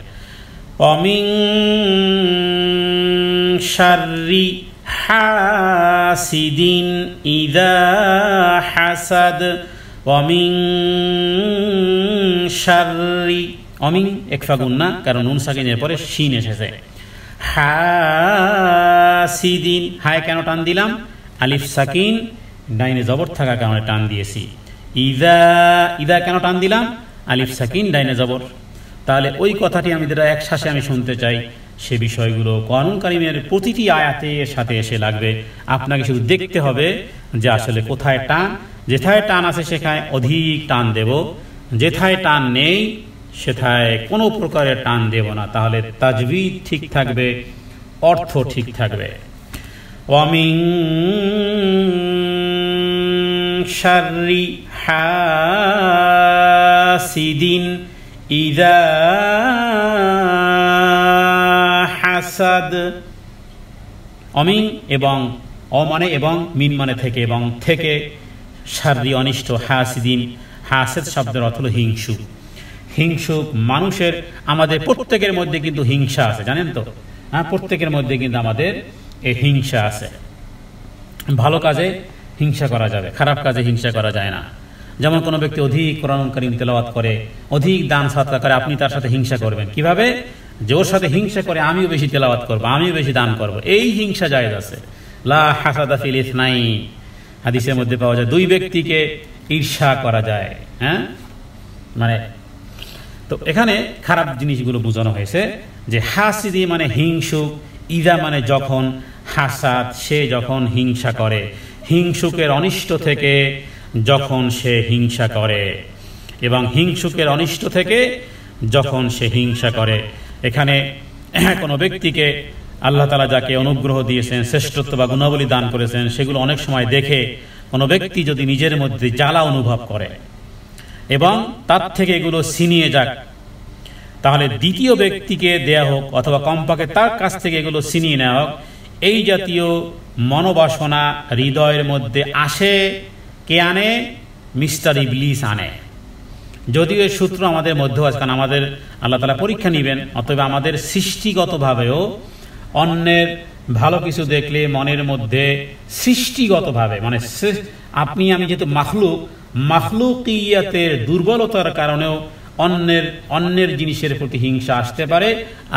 অমিন শাররি হাসিদিন ইযা হাসাদ, অমিন শাররি অমিং একফা গুন্না, কারণ নুন সাকিনের পরে শিন এসেছে। হাসিদিন, হায় কেন টান দিলাম? আলিফ সাকিন ডাইনে জবর থাকার কারণে টান দিয়েছি। ইদা, ইদা কেন টান দিলাম? আলিফ সাকিন ডাইনে জবর। তাহলে ওই কথাটি আমি যেটা একশ্বাসে আমি শুনতে চাই, সে বিষয়গুলো কোরআনুল কারীমের প্রতিটি আয়াতের সাথে এসে লাগবে। আপনাকে শুধু দেখতে হবে যে আসলে কোথায় টান, যেথায় টান আছে সেখানে অধিক টান দেব, যেথায় টান নেই সেথায় কোনো প্রকারের টান দেব না। তাহলে তাজবিদ ঠিক থাকবে, অর্থ ঠিক থাকবে। ওয়ামিন শাররি হাসিদিন ইযা হাসাদ। অমিন এবং অ মানে এবং, মিন মানে থেকে, এবং থেকে, শাররি অনিষ্ট, হাসিদিন, হাসেদ শব্দের অর্থ হলো হিংসুক। হিংসুক মানুষের, আমাদের প্রত্যেকের মধ্যে কিন্তু হিংসা আছে, জানেন তো? হ্যাঁ, প্রত্যেকের মধ্যে কিন্তু আমাদের এই হিংসা আছে। ভালো কাজে হিংসা করা যাবে, খারাপ কাজে হিংসা করা যায় না। যেমন কোনো ব্যক্তি অধিক কোরআন কারীম তেলাওয়াত করে, অধিক দান সাদকা করে, আপনি তার সাথে হিংসা করবেন কিভাবে? যে ওর সাথে হিংসা করে আমিও বেশি তেলাওয়াত করব, আমিও বেশি দান করব, এই হিংসা জায়েজ আছে। লা হাসাদা ফিল ইসনাইন, হাদিসের মধ্যে পাওয়া যায় দুই ব্যক্তিকে ঈর্ষা করা যায়। হ্যাঁ, মানে তো এখানে খারাপ জিনিসগুলো বোঝানো হয়েছে যে হাসিদি মানে হিংসুক, ইদা মানে যখন, হাসাদ সে যখন হিংসা করে, হিংসুকের অনিষ্ট থেকে যখন সে হিংসা করে, এবং হিংসুকের অনিষ্ট থেকে যখন সে হিংসা করে। এখানে কোনো ব্যক্তিকে আল্লাহ তাআলা যাকে অনুগ্রহ দিয়েছেন, শ্রেষ্ঠত্ব বা গুণাবলী দান করেছেন, সেগুলো অনেক সময় দেখে কোনো ব্যক্তি যদি নিজের মধ্যে জ্বালা অনুভব করে এবং তার থেকে এগুলো ছিনিয়ে যাক, তাহলে দ্বিতীয় ব্যক্তিকে দেয়া হোক অথবা কমপক্ষে তার কাছ থেকে এগুলো ছিনিয়ে নেওয়া হোক, এই জাতীয় মনোবাসনা হৃদয়ের মধ্যে আসে। কে আনে? মিস্টার ইবলিস আনে। যদিও এর সূত্র আমাদের মধ্যেও আছে, কারণ আমাদের আল্লাহ তাআলা পরীক্ষা নেবেন, অতএব আমাদের সৃষ্টিগতভাবেও অন্যের ভালো কিছু দেখলে মনের মধ্যে সৃষ্টিগতভাবে, মানে আপনি আমি যেহেতু মাখলুক, মাখলুকিয়াতের দুর্বলতার কারণেও অন্যের জিনিসের প্রতি হিংসা আসতে পারে।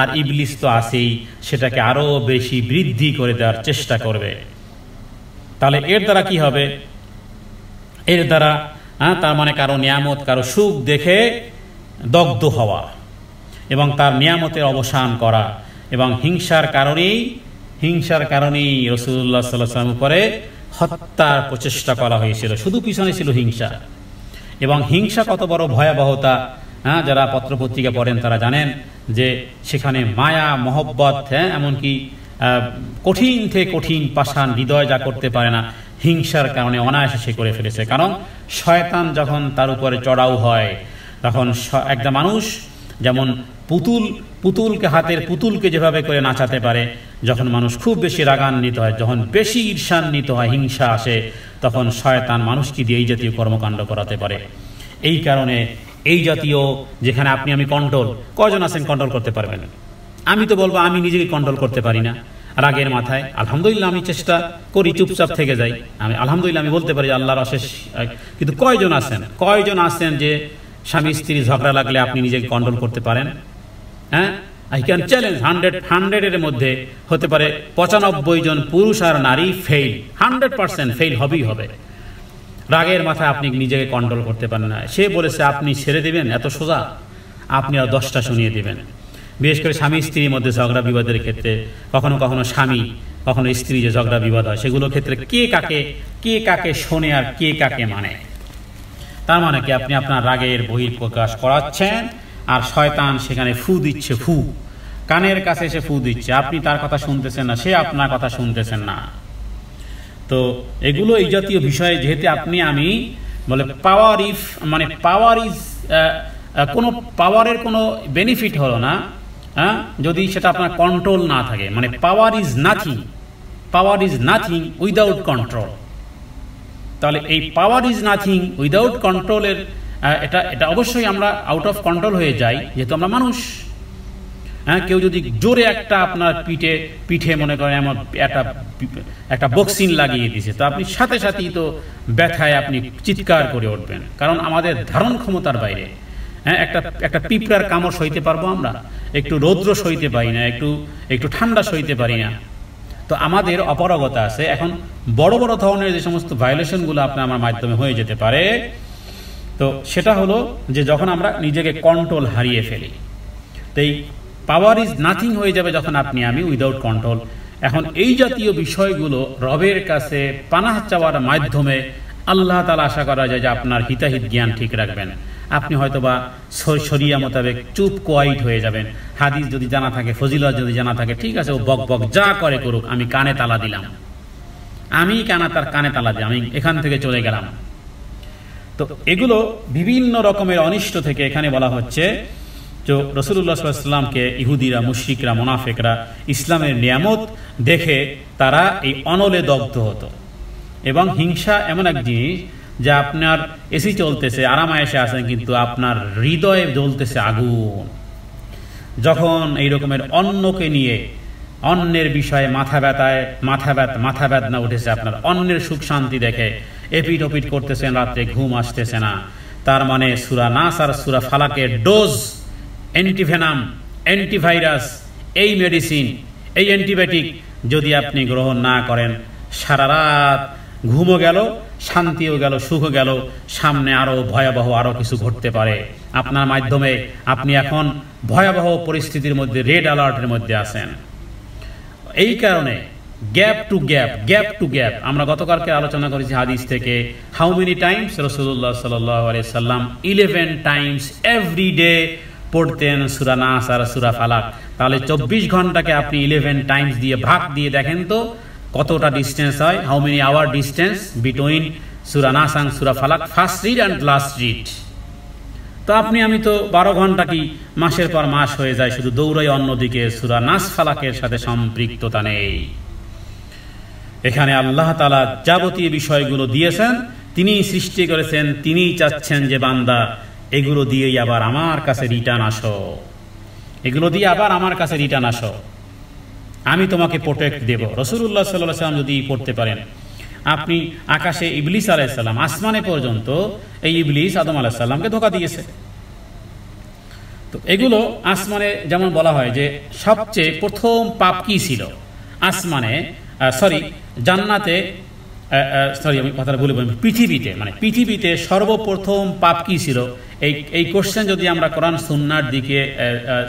আর ইবলিস তো আছেই, সেটাকে আরো বেশি বৃদ্ধি করে দেওয়ার চেষ্টা করবে। তাহলে এর দ্বারা কি হবে? এর দ্বারা তার মানে কারো নিয়ামত, কারো সুখ দেখে দগ্ধ হওয়া এবং তার নিয়ামতের অবসান করা, এবং হিংসার কারণেই রাসূলুল্লাহ সাল্লাল্লাহু আলাইহি ওয়াসাল্লাম উপরে হত্যার প্রচেষ্টা করা হয়েছিল। শুধু পিছনে ছিল হিংসা। এবং হিংসা কত বড় ভয়াবহতা, যারা পত্রপত্রিকা পড়েন তারা জানেন যে সেখানে মায়া, মহব্বত, এমনকি কঠিন থেকে কঠিন পাষাণ হৃদয় যা করতে পারে না, হিংসার কারণে অনায়াসে সে করে ফেলেছে। কারণ শয়তান যখন তার উপরে চড়াও হয়, তখন একটা মানুষ যেমন পুতুলকে, হাতের পুতুলকে যেভাবে করে নাচাতে পারে, যখন মানুষ খুব বেশি রাগান্বিত হয়, যখন বেশি ঈর্ষান্বিত হয়, হিংসা আসে, তখন শয়তান মানুষকে দিয়ে এই জাতীয় কর্মকাণ্ড করাতে পারে। এই কারণে এই জাতীয়, যেখানে আপনি আমি কন্ট্রোল, কয়জন আছেন কন্ট্রোল করতে পারবেন? আমি তো বলবো আমি নিজেকে কন্ট্রোল করতে পারি না। রাগের মাথায় আলহামদুলিল্লাহ আমি চেষ্টা করি, চুপচাপ থেকে যাই, আমি আলহামদুলিল্লাহ আমি বলতে পারি আল্লাহর অশেষ। কিন্তু কয়জন আছেন যে স্বামী স্ত্রী ঝগড়া লাগলে আপনি নিজেকে কন্ট্রোল করতে পারেন? হ্যাঁ, আই ক্যান চ্যালেঞ্জ 100 মধ্যে হতে পারে 95 জন পুরুষ আর নারী ফেল, 100% ফেল হবেই হবে। রাগের মাথায় আপনি নিজেকে কন্ট্রোল করতে পারেন না। সে বলেছে আপনি ছেড়ে দিবেন, এত সোজা? আপনি আর 10টা শুনিয়ে দিবেন। বিশেষ করে স্বামী স্ত্রীর মধ্যে ঝগড়া বিবাদের ক্ষেত্রে কখনো কখনো স্বামী, কখনো স্ত্রী যে ঝগড়া বিবাদ হয়, সেগুলোর ক্ষেত্রে কে কাকে শোনে আর কে কাকে মানে। তার মানে কি? আপনি আপনার রাগের বহিঃপ্রকাশ করাচ্ছেন, আর শয়তান সেখানে ফু দিচ্ছে, কানের কাছে এসে ফু দিচ্ছে। আপনি তার কথা শুনতেছেন না, সে আপনার কথা শুনতেছেন না। তো এগুলো এই জাতীয় বিষয়ে, যেহেতু আপনি আমি বলে পাওয়ার ইজ কোনো পাওয়ারের কোনো বেনিফিট হলো না যদি সেটা আপনার কন্ট্রোল না থাকে। মানে power is nothing without control. তাহলে এই পাওয়ার ইজ নাথিং উইদাউট কন্ট্রোলের এটা অবশ্যই আমরা আউট অফ কন্ট্রোল হয়ে যাই, যেহেতু আমরা মানুষ। কেউ যদি জোরে একটা আপনার পিঠে মনে করেন এমন একটা বক্সিং লাগিয়ে দিয়েছে, তো আপনি সাথে সাথেই তো ব্যথায় আপনি চিৎকার করে উঠবেন, কারণ আমাদের ধারণ ক্ষমতার বাইরে। হ্যাঁ, একটা পিঁপড়ার কামড় সইতে পারবো আমরা? একটু রৌদ্র সইতে পারি না, একটু ঠান্ডা সইতে পারি না। তো আমাদের অপারগতা আছে। এখন বড় বড় ধরনের যে সমস্ত ভায়োলেশনগুলো আপনার আমার মাধ্যমে হয়ে যেতে পারে, তো সেটা হলো যে যখন আমরা নিজেকে কন্ট্রোল হারিয়ে ফেলি। তো এই পাওয়ার ইজ নাথিং হয়ে যাবে যখন আপনি আমি উইদাউট কন্ট্রোল। এখন এই জাতীয় বিষয়গুলো রবের কাছে পানাহ চাওয়ার মাধ্যমে আল্লাহ তাআলা আশা করা যায় যে আপনার হিতাহিত জ্ঞান ঠিক রাখবেন। আপনি হয়তোবা শরিয়া মোতাবেক চুপ কোয়াইট হয়ে যাবেন। হাদিস যদি জানা থাকে, ফজিলত যদি জানা থাকে, ঠিক আছে, ও বক বক যা করে করুক, আমি কানে তালা দিলাম, তার কানে তালা দিই, আমি এখান থেকে চলে গেলাম। তো এগুলো বিভিন্ন রকমের অনিষ্ট থেকে এখানে বলা হচ্ছে যে রাসূলুল্লাহ সাল্লাল্লাহু আলাইহি ওয়াসাল্লামকে ইহুদিরা, মুশরিকরা, মুনাফিকরা ইসলামের নিয়ামত দেখে তারা এই অনলে দগ্ধ হতো। এবং হিংসা এমন এক জিনিস যে আপনার এসি চলতেছে, আরাম আয়েশে আছেন, কিন্তু আপনার হৃদয়ে জ্বলতেছে আগুন। যখন এই রকমের অন্যকে নিয়ে, অন্যের বিষয়ে মাথা ব্যথা উঠেছে, আপনার অন্যের সুখ শান্তি দেখে এপিট ওপিট করতেছেন, রাত্রে ঘুম আসতেছে না, তার মানে সূরা নাস আর সূরা ফালাকের ডোজ, অ্যান্টিভেনাম, অ্যান্টিভাইরাস, এই মেডিসিন, এই অ্যান্টিবায়োটিক যদি আপনি গ্রহণ না করেন, সারা রাত ঘুমও গেল, শান্তিও গেল, সুখও গেল, সামনে আরো ভয়াবহ আরো কিছু ঘটতে পারে আপনার মাধ্যমে। আপনি এখন ভয়াবহ পরিস্থিতির মধ্যে, রেড অ্যালার্টের মধ্যে আছেন। এই কারণে গ্যাপ টু গ্যাপ আমরা গতকালকে আলোচনা করেছি হাদিস থেকে, হাউ মেনি টাইমস রাসূলুল্লাহ সাল্লাল্লাহু আলাইহি সাল্লাম 11 টাইমস এভরি ডে পড়তেন সূরা নাস আর সূরা ফালাক। তাহলে 24 ঘন্টাকে আপনি 11 টাইমস দিয়ে ভাগ দিয়ে দেখেন তো কতটা ডিস্টেন্স হয়, how many hour distance between সূরা নাস আর সূরা ফালাক, first read and last read. তো আমি তো 12 ঘন্টা কি মাসের পর মাস হয়ে যায় শুধু দৌড়াই অন্যদিকে, সূরা নাস ফালাকের সাথে সম্পৃক্ততা নেই। এখানে আল্লাহ তাআলা যাবতীয় বিষয়গুলো দিয়েছেন, তিনিই সৃষ্টি করেছেন, তিনিই চাচ্ছেন যে বান্দা এগুলো দিয়েই আবার আমার কাছে রিটার্ন আসো, এগুলো দিয়ে আবার আমার কাছে রিটার্ন আসো, আমি তোমাকে প্রোটেক্ট দেব। রাসূলুল্লাহ সাল্লাল্লাহু আলাইহি ওয়াসাল্লাম যদি পড়তে পারেন, আপনি আকাশে ইবলিস আলাইহিস সালাম, আসমানে পর্যন্ত এই ইবলিস আদম আলাইহিস সালামকে ধোঁকা দিয়েছে। তো এগুলো আসমানে যেমন বলা হয় যে সবচেয়ে প্রথম পাপ কি ছিল আসমানে, জান্নাতে, আমি কথাটা বলি, পৃথিবীতে সর্বপ্রথম পাপ কি ছিল? এই কোশ্চেন যদি আমরা কোরআন সুন্নাহর দিকে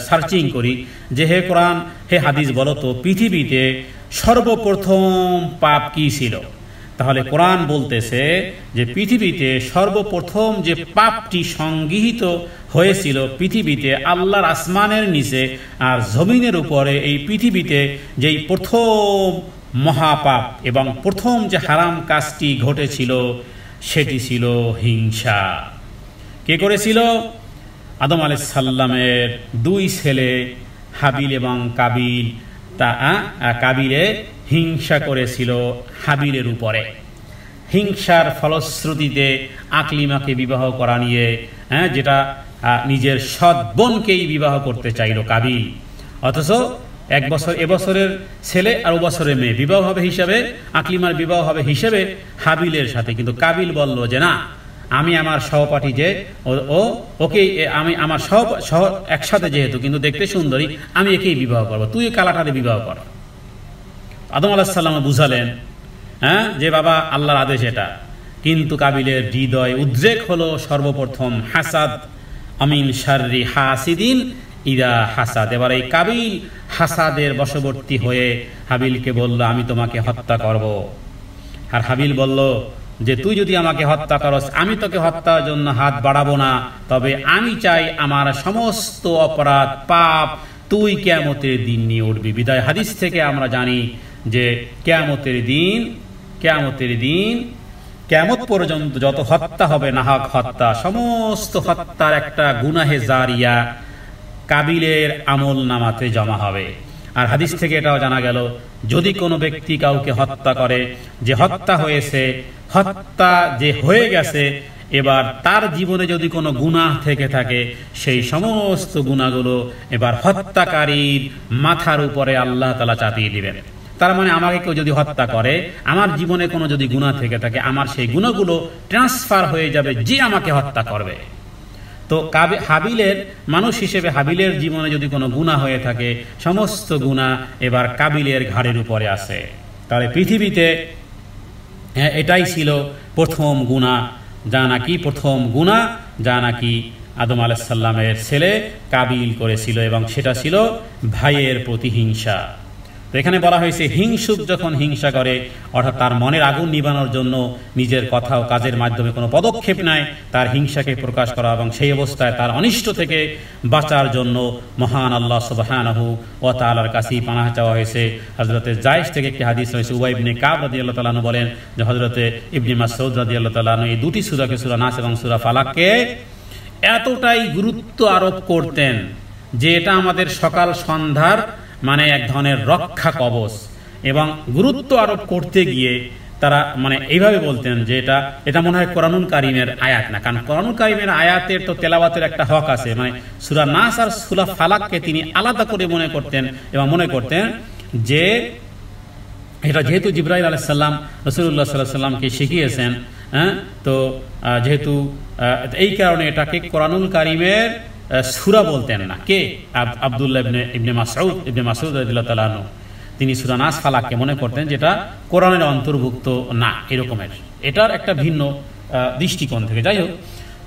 সার্চিং করি যে হে কোরআন, হে হাদিস, বলো তো পৃথিবীতে সর্বপ্রথম পাপ কি ছিল, তাহলে কোরআন বলতেছে যে পৃথিবীতে সর্বপ্রথম যে পাপটি সংগৃহীত হয়েছিল পৃথিবীতে আল্লাহর আসমানের নিচে আর জমিনের উপরে, এই পৃথিবীতে যেই প্রথম মহাপাপ এবং প্রথম যে হারাম কাজটি ঘটেছিল সেটি ছিল হিংসা। কে করেছিল? আদম আলাইহিস সালামের 2 ছেলে হাবিল এবং কাবিল। কাবিলে হিংসা করেছিল হাবিলের উপরে। হিংসার ফলশ্রুতিতে আকলিমাকে বিবাহ করা নিয়ে, যেটা নিজের সৎ বোনকেই বিবাহ করতে চাইল কাবিল, অথচ এবছরের ছেলে আর বছরের মেয়ে বিবাহ হবে হিসাবে, আকলিমার বিবাহ হবে হিসেবে হাবিলের সাথে। কিন্তু কাবিল বলল যে না, আমি আমার সহপাঠী যে ওকে, আমি আমার সহ একসাথে যেহেতু কিন্তু দেখতে সুন্দরী, আমি একেই বিবাহ করবো, তুই কালাটারে বিবাহ কর। আদম আলাইহিস সালাম বুঝালেন যে বাবা আল্লাহর আদেশ এটা, কিন্তু কাবিলের হৃদয় উদ্রেক হলো সর্বপ্রথম হাসাদ, আমিন শাররি হাসিদিন ইদা হাসাদ। এবার এই কাবিল হাসাদের বশবর্তী হয়ে হাবিলকে বলল আমি তোমাকে হত্যা করব। আর হাবিল বলল যে তুই যদি আমাকে হত্যা করস, আমি তোকে হত্যার জন্য হাত বাড়াবো না, তবে আমি চাই আমার সমস্ত অপরাধ পাপ তুই কিয়ামতের দিন নিয়ে উঠবি। বিদায় হাদিস থেকে আমরা জানি যে কিয়ামতের দিন কিয়ামত পর্যন্ত যত হত্যা হবে, নাহক হত্যা, সমস্ত হত্যার একটা গুনাহে জারিয়া কাবিলের আমল নামাতে জমা হবে। আর হাদিস থেকে এটাও জানা গেল, যদি কোনো ব্যক্তি কাউকে হত্যা করে, যে হত্যা হয়েছে, হত্যা যে হয়ে গেছে, এবার তার জীবনে যদি কোনো গুনাহ থেকে থাকে, সেই সমস্ত গুনাহগুলো এবার হত্যাকারীর মাথার উপরে আল্লাহ তাআলা চাপিয়ে দিবেন। তার মানে আমাকে কেউ যদি হত্যা করে, আমার জীবনে কোনো যদি গুনাহ থেকে থাকে, আমার সেই গুনাহগুলো ট্রান্সফার হয়ে যাবে যে আমাকে হত্যা করবে। তো হাবিলের মানুষ হিসেবে হাবিলের জীবনে যদি কোনো গুনাহ হয়ে থাকে, সমস্ত গুনাহ এবার কাবিলের ঘাড়ের উপরে আসে। তাহলে পৃথিবীতে এটাই ছিল প্রথম গুনাহ, যা নাকি আদম আলাইহিস সালামের ছেলে কাবিল করেছিল, এবং সেটা ছিল ভাইয়ের প্রতিহিংসা। তো এখানে বলা হয়েছে হিংসুক যখন হিংসা করে, অর্থাৎ তার মনের আগুন নিবানোর জন্য নিজের কথা ও কাজের মাধ্যমে কোনো পদক্ষেপ নেয় তার হিংসাকে প্রকাশ করা, এবং সেই অবস্থায় তার অনিষ্ট থেকে বাঁচার জন্য মহান আল্লাহ সুবহানাহু ওয়া তাআলার কাছেই পানাহ চাওয়া হয়েছে। হযরতে জায়েশ থেকে একটি হাদিস রয়েছে, উবাই ইবনে কাব রাদিয়াল্লাহু তাআলা আনহু বলেন যে হযরতে ইবনে মাসউদ রাদিয়াল্লাহু তাআলা আনহু এই দুটি সূরাকে, সূরা নাস এবং সূরা ফালাককে এতটাই গুরুত্ব আরোপ করতেন যে এটা আমাদের সকাল সন্ধ্যার মানে এক ধরনের রক্ষা কবচ, এবং গুরুত্ব আরোপ করতে গিয়ে তারা মানে এইভাবে বলতেন যে এটা মনে হয় কোরআনুল কারীমের আয়াত না, কারণ কোরআনুল কারীমের আয়াতের তো তেলাওয়াতের একটা হক আছে। মানে সূরা নাস আর সূরা ফালাককে তিনি আলাদা করে মনে করতেন যে এটা যেহেতু জিবরাইল আলাইহিস সালাম রাসূলুল্লাহ সাল্লাল্লাহু আলাইহি ওয়াসাল্লামকে শিখিয়েছেন, তো যেহেতু এই কারণে এটাকে কোরআনুল কারীমের সূরা বলতেন না। কে? আব্দুল্লাহ ইবনে মাসউদ রাদিয়াল্লাহু তাআলা আনহু, তিনি সূরা নাস ফালাককে মনে করতেন যেটা কোরআনের অন্তর্ভুক্ত না, এরকমের। এটার একটা ভিন্ন দৃষ্টিকোণ থেকে। যাই হোক,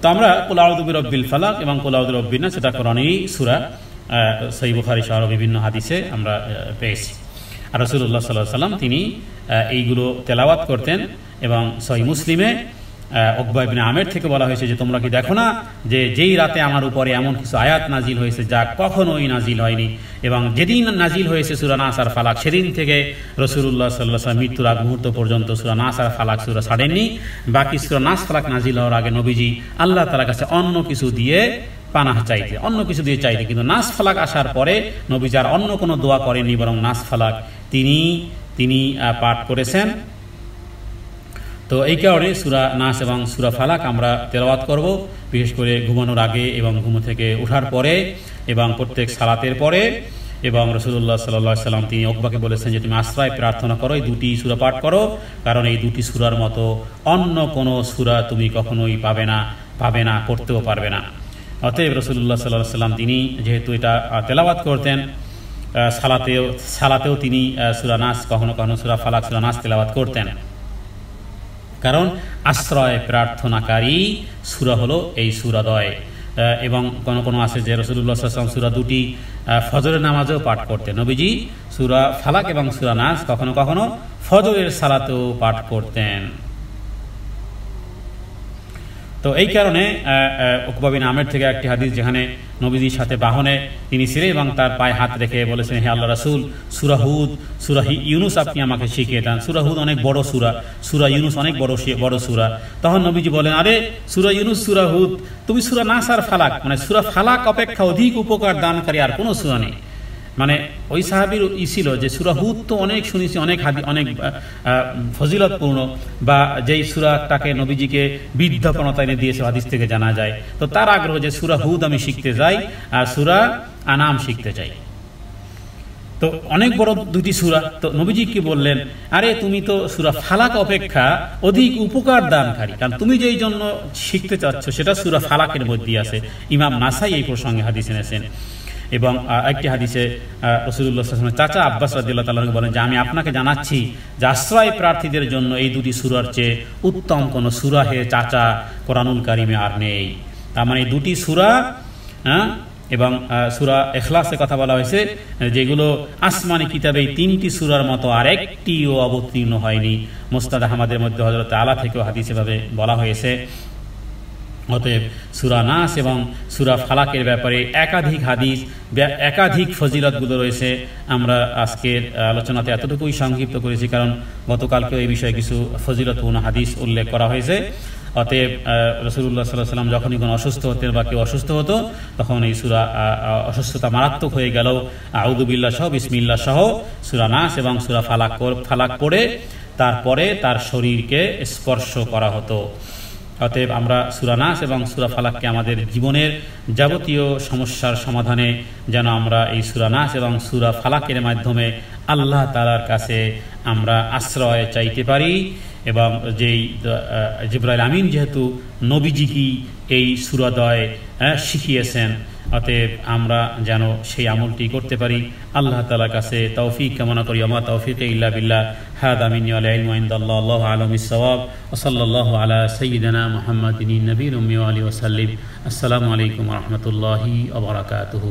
তো আমরা কুল আউযু বিরাব্বিল ফালাক এবং কুল আউযু বিরাব্বিন নাস, সেটা কোরআনেরই সূরা, সহিহ বুখারী সহ বিভিন্ন হাদিসে আমরা পেয়েছি। আর রাসূলুল্লাহ সাল্লাল্লাহু আলাইহি ওয়াসাল্লাম তিনি এইগুলো তেলাওয়াত করতেন, এবং সহিহ মুসলিমে উকবা ইবনে আমের থেকে বলা হয়েছে যে তোমরা কি দেখো না যে যেই রাতে আমার উপরে এমন কিছু আয়াত নাজিল হয়েছে যা কখনোই নাজিল হয়নি, এবং যেদিন নাজিল হয়েছে সূরা নাস আর ফালাক, সেদিন থেকে রাসূলুল্লাহ সাল্লাল্লাহু আলাইহি ওয়াসাল্লাম মৃত্যুর আগ মুহূর্ত পর্যন্ত সূরা নাস আর ফালাক সূরা ছাড়েননি। বাকি সূরা নাস ফালাক নাজিল হওয়ার আগে নবীজি আল্লাহ তাআলার কাছে অন্য কিছু দিয়ে পানাহ চাইতে, কিন্তু নাস ফালাক আসার পরে নবীজি আর অন্য কোনো দোয়া করেননি, বরং নাস ফালাক তিনি পাঠ করেছেন। তো এই কারণে সূরা নাস এবং সূরা ফালাক আমরা তেলাওয়াত করব, বিশেষ করে ঘুমানোর আগে এবং ঘুম থেকে ওঠার পরে এবং প্রত্যেক সালাতের পরে। এবং রাসূলুল্লাহ সাল্লাল্লাহু আলাইহি ওয়াসাল্লাম তিনি উকবাকে বলেছেন যে তুমি আশ্রয় প্রার্থনা করো, এই দুটি সূরা পাঠ করো, কারণ এই দুটি সূরার মতো অন্য কোনো সূরা তুমি কখনোই পাবে না, পড়তেও পারবে না। অতএব রাসূলুল্লাহ সাল্লাল্লাহু আলাইহি ওয়াসাল্লাম তিনি যেহেতু এটা তেলাওয়াত করতেন, সালাতেও তিনি সূরা নাস, কখনো কখনো সূরা ফালাক, সূরা নাস তেলাওয়াত করতেন, কারণ আশ্রয় প্রার্থনাকারী সূরা হলো এই সূরাদ্বয়। এবং কোনো আছে যে রাসূলুল্লাহ সাল্লাল্লাহু আলাইহি ওয়াসাল্লাম সূরা দুটি ফজরের নামাজেও পাঠ করতেন। নবীজি সূরা ফালাক এবং সূরা নাস কখনো কখনো ফজরের সালাতেও পাঠ করতেন। তো এই কারণে উকবা বিন আমের থেকে একটি হাদিস, যেখানে নবীজির সাথে বাহনে তিনি ছিলেন এবং তার পায়ে হাত রেখে বলেছেন, হে আল্লাহ রাসূল, সূরা হুদ, সূরা ইউনুস আপনি আমাকে শিখিয়ে দেন। সূরা হুদ অনেক বড় সূরা, সূরা ইউনুস অনেক বড় সূরা। তখন নবীজি বলেন, আরে সূরা ইউনুস, সূরা হুদ, তুমি সূরা নাস আর ফালাক, মানে সূরা ফালাক অপেক্ষা অধিক উপকার দানকারী আর কোনো সূরা নেই। মানে ওই সাহাবীর ছিল যে সূরা হুদ তো অনেক শুনেছি, অনেক ফজিলতপূর্ণ, বা যেই সূরাটাকে নবীজিকে বৃদ্ধপনতা এনে দিয়েছে হাদিস থেকে জানা যায়। তো তার আগ্রহ যে সূরা হুদ আমি শিখতে যাই আর সূরা আনাম শিখতে চাই। তো অনেক বড় দুটি সূরা। তো নবীজি কি বললেন, আরে তুমি তো সূরা ফালাক অপেক্ষা অধিক উপকার দানকারী, কারণ তুমি যেই জন্য শিখতে চাচ্ছ সেটা সূরা ফালাকের মধ্যেই আছে। ইমাম নাসাই এই প্রসঙ্গে হাদিস এনেছেন। এবং একটি হাদিসে রাসূলুল্লাহ সাল্লাল্লাহু আলাইহি ওয়াসাল্লাম চাচা আব্বাস রাদিয়াল্লাহু তাআলা আনহু বলেন যে আমি আপনাকে জানাচ্ছি যে আশ্রয় প্রার্থীদের জন্য এই দুটি সূরার চেয়ে উত্তম কোনো সূরা হে চাচা কোরআনুল কারীমে আর নেই। তার মানে এই দুটি সূরা, এবং সূরা ইখলাসের কথা বলা হয়েছে, যেগুলো আসমানি কিতাবে এই তিনটি সূরার মতো আর একটিও অবতীর্ণ হয়নি। মুসনাদ আহমদের মধ্যে হযরত আলা থেকেও হাদিসে ভাবে বলা হয়েছে। অতএব সূরা নাস এবং সূরা ফালাকের ব্যাপারে একাধিক হাদিস, একাধিক ফজিলতগুলো রয়েছে। আমরা আজকের আলোচনাতে এতটুকুই সংক্ষিপ্ত করেছি, কারণ গতকালকেও এই বিষয়ে কিছু ফজিলতপূর্ণ হাদিস উল্লেখ করা হয়েছে। অতএব রাসূলুল্লাহ সাল্লাল্লাহু আলাইহি ওয়াসাল্লাম যখনই কোনো অসুস্থ হতেন বা কেউ অসুস্থ হতো, তখন এই সূরা অসুস্থতা মারাত্মক হয়ে গেল আউযু বিল্লাহ সহ, বিসমিল্লাহ সহ সূরা নাস এবং সূরা ফালাক পড়ে তারপরে তার শরীরকে স্পর্শ করা হতো। অতএব আমরা সূরা নাস এবং সূরা ফালাককে আমাদের জীবনের যাবতীয় সমস্যার সমাধানে যেন আমরা এই সূরা নাস এবং সূরা ফালাকের মাধ্যমে আল্লাহ তাআলার কাছে আমরা আশ্রয় চাইতে পারি, এবং যেই জিবরাইল আমিন যেহেতু নবীজিকে এই সূরাদ্বয় শিখিয়েছেন, অতএব আমরা যেন সেই আমলটি করতে পারি। আল্লাহ তাআলার কাছে তৌফিক কামনা করি। আমা তৌফিক ইল্লা বিল্লাহ। হাদা মিন্নি ওয়াল ইলমু ইনদাল্লাহ। আল্লাহু আ'লামু বিস-সাওয়াব। ওয়া সাল্লাল্লাহু আলা সাইয়্যিদিনা মুহাম্মাদিন নবিয়্যিল উম্মি ওয়া আলিহি ওয়া সাল্লিম। আসসালামু আলাইকুম ওয়া রাহমাতুল্লাহি ওয়া বারাকাতুহু।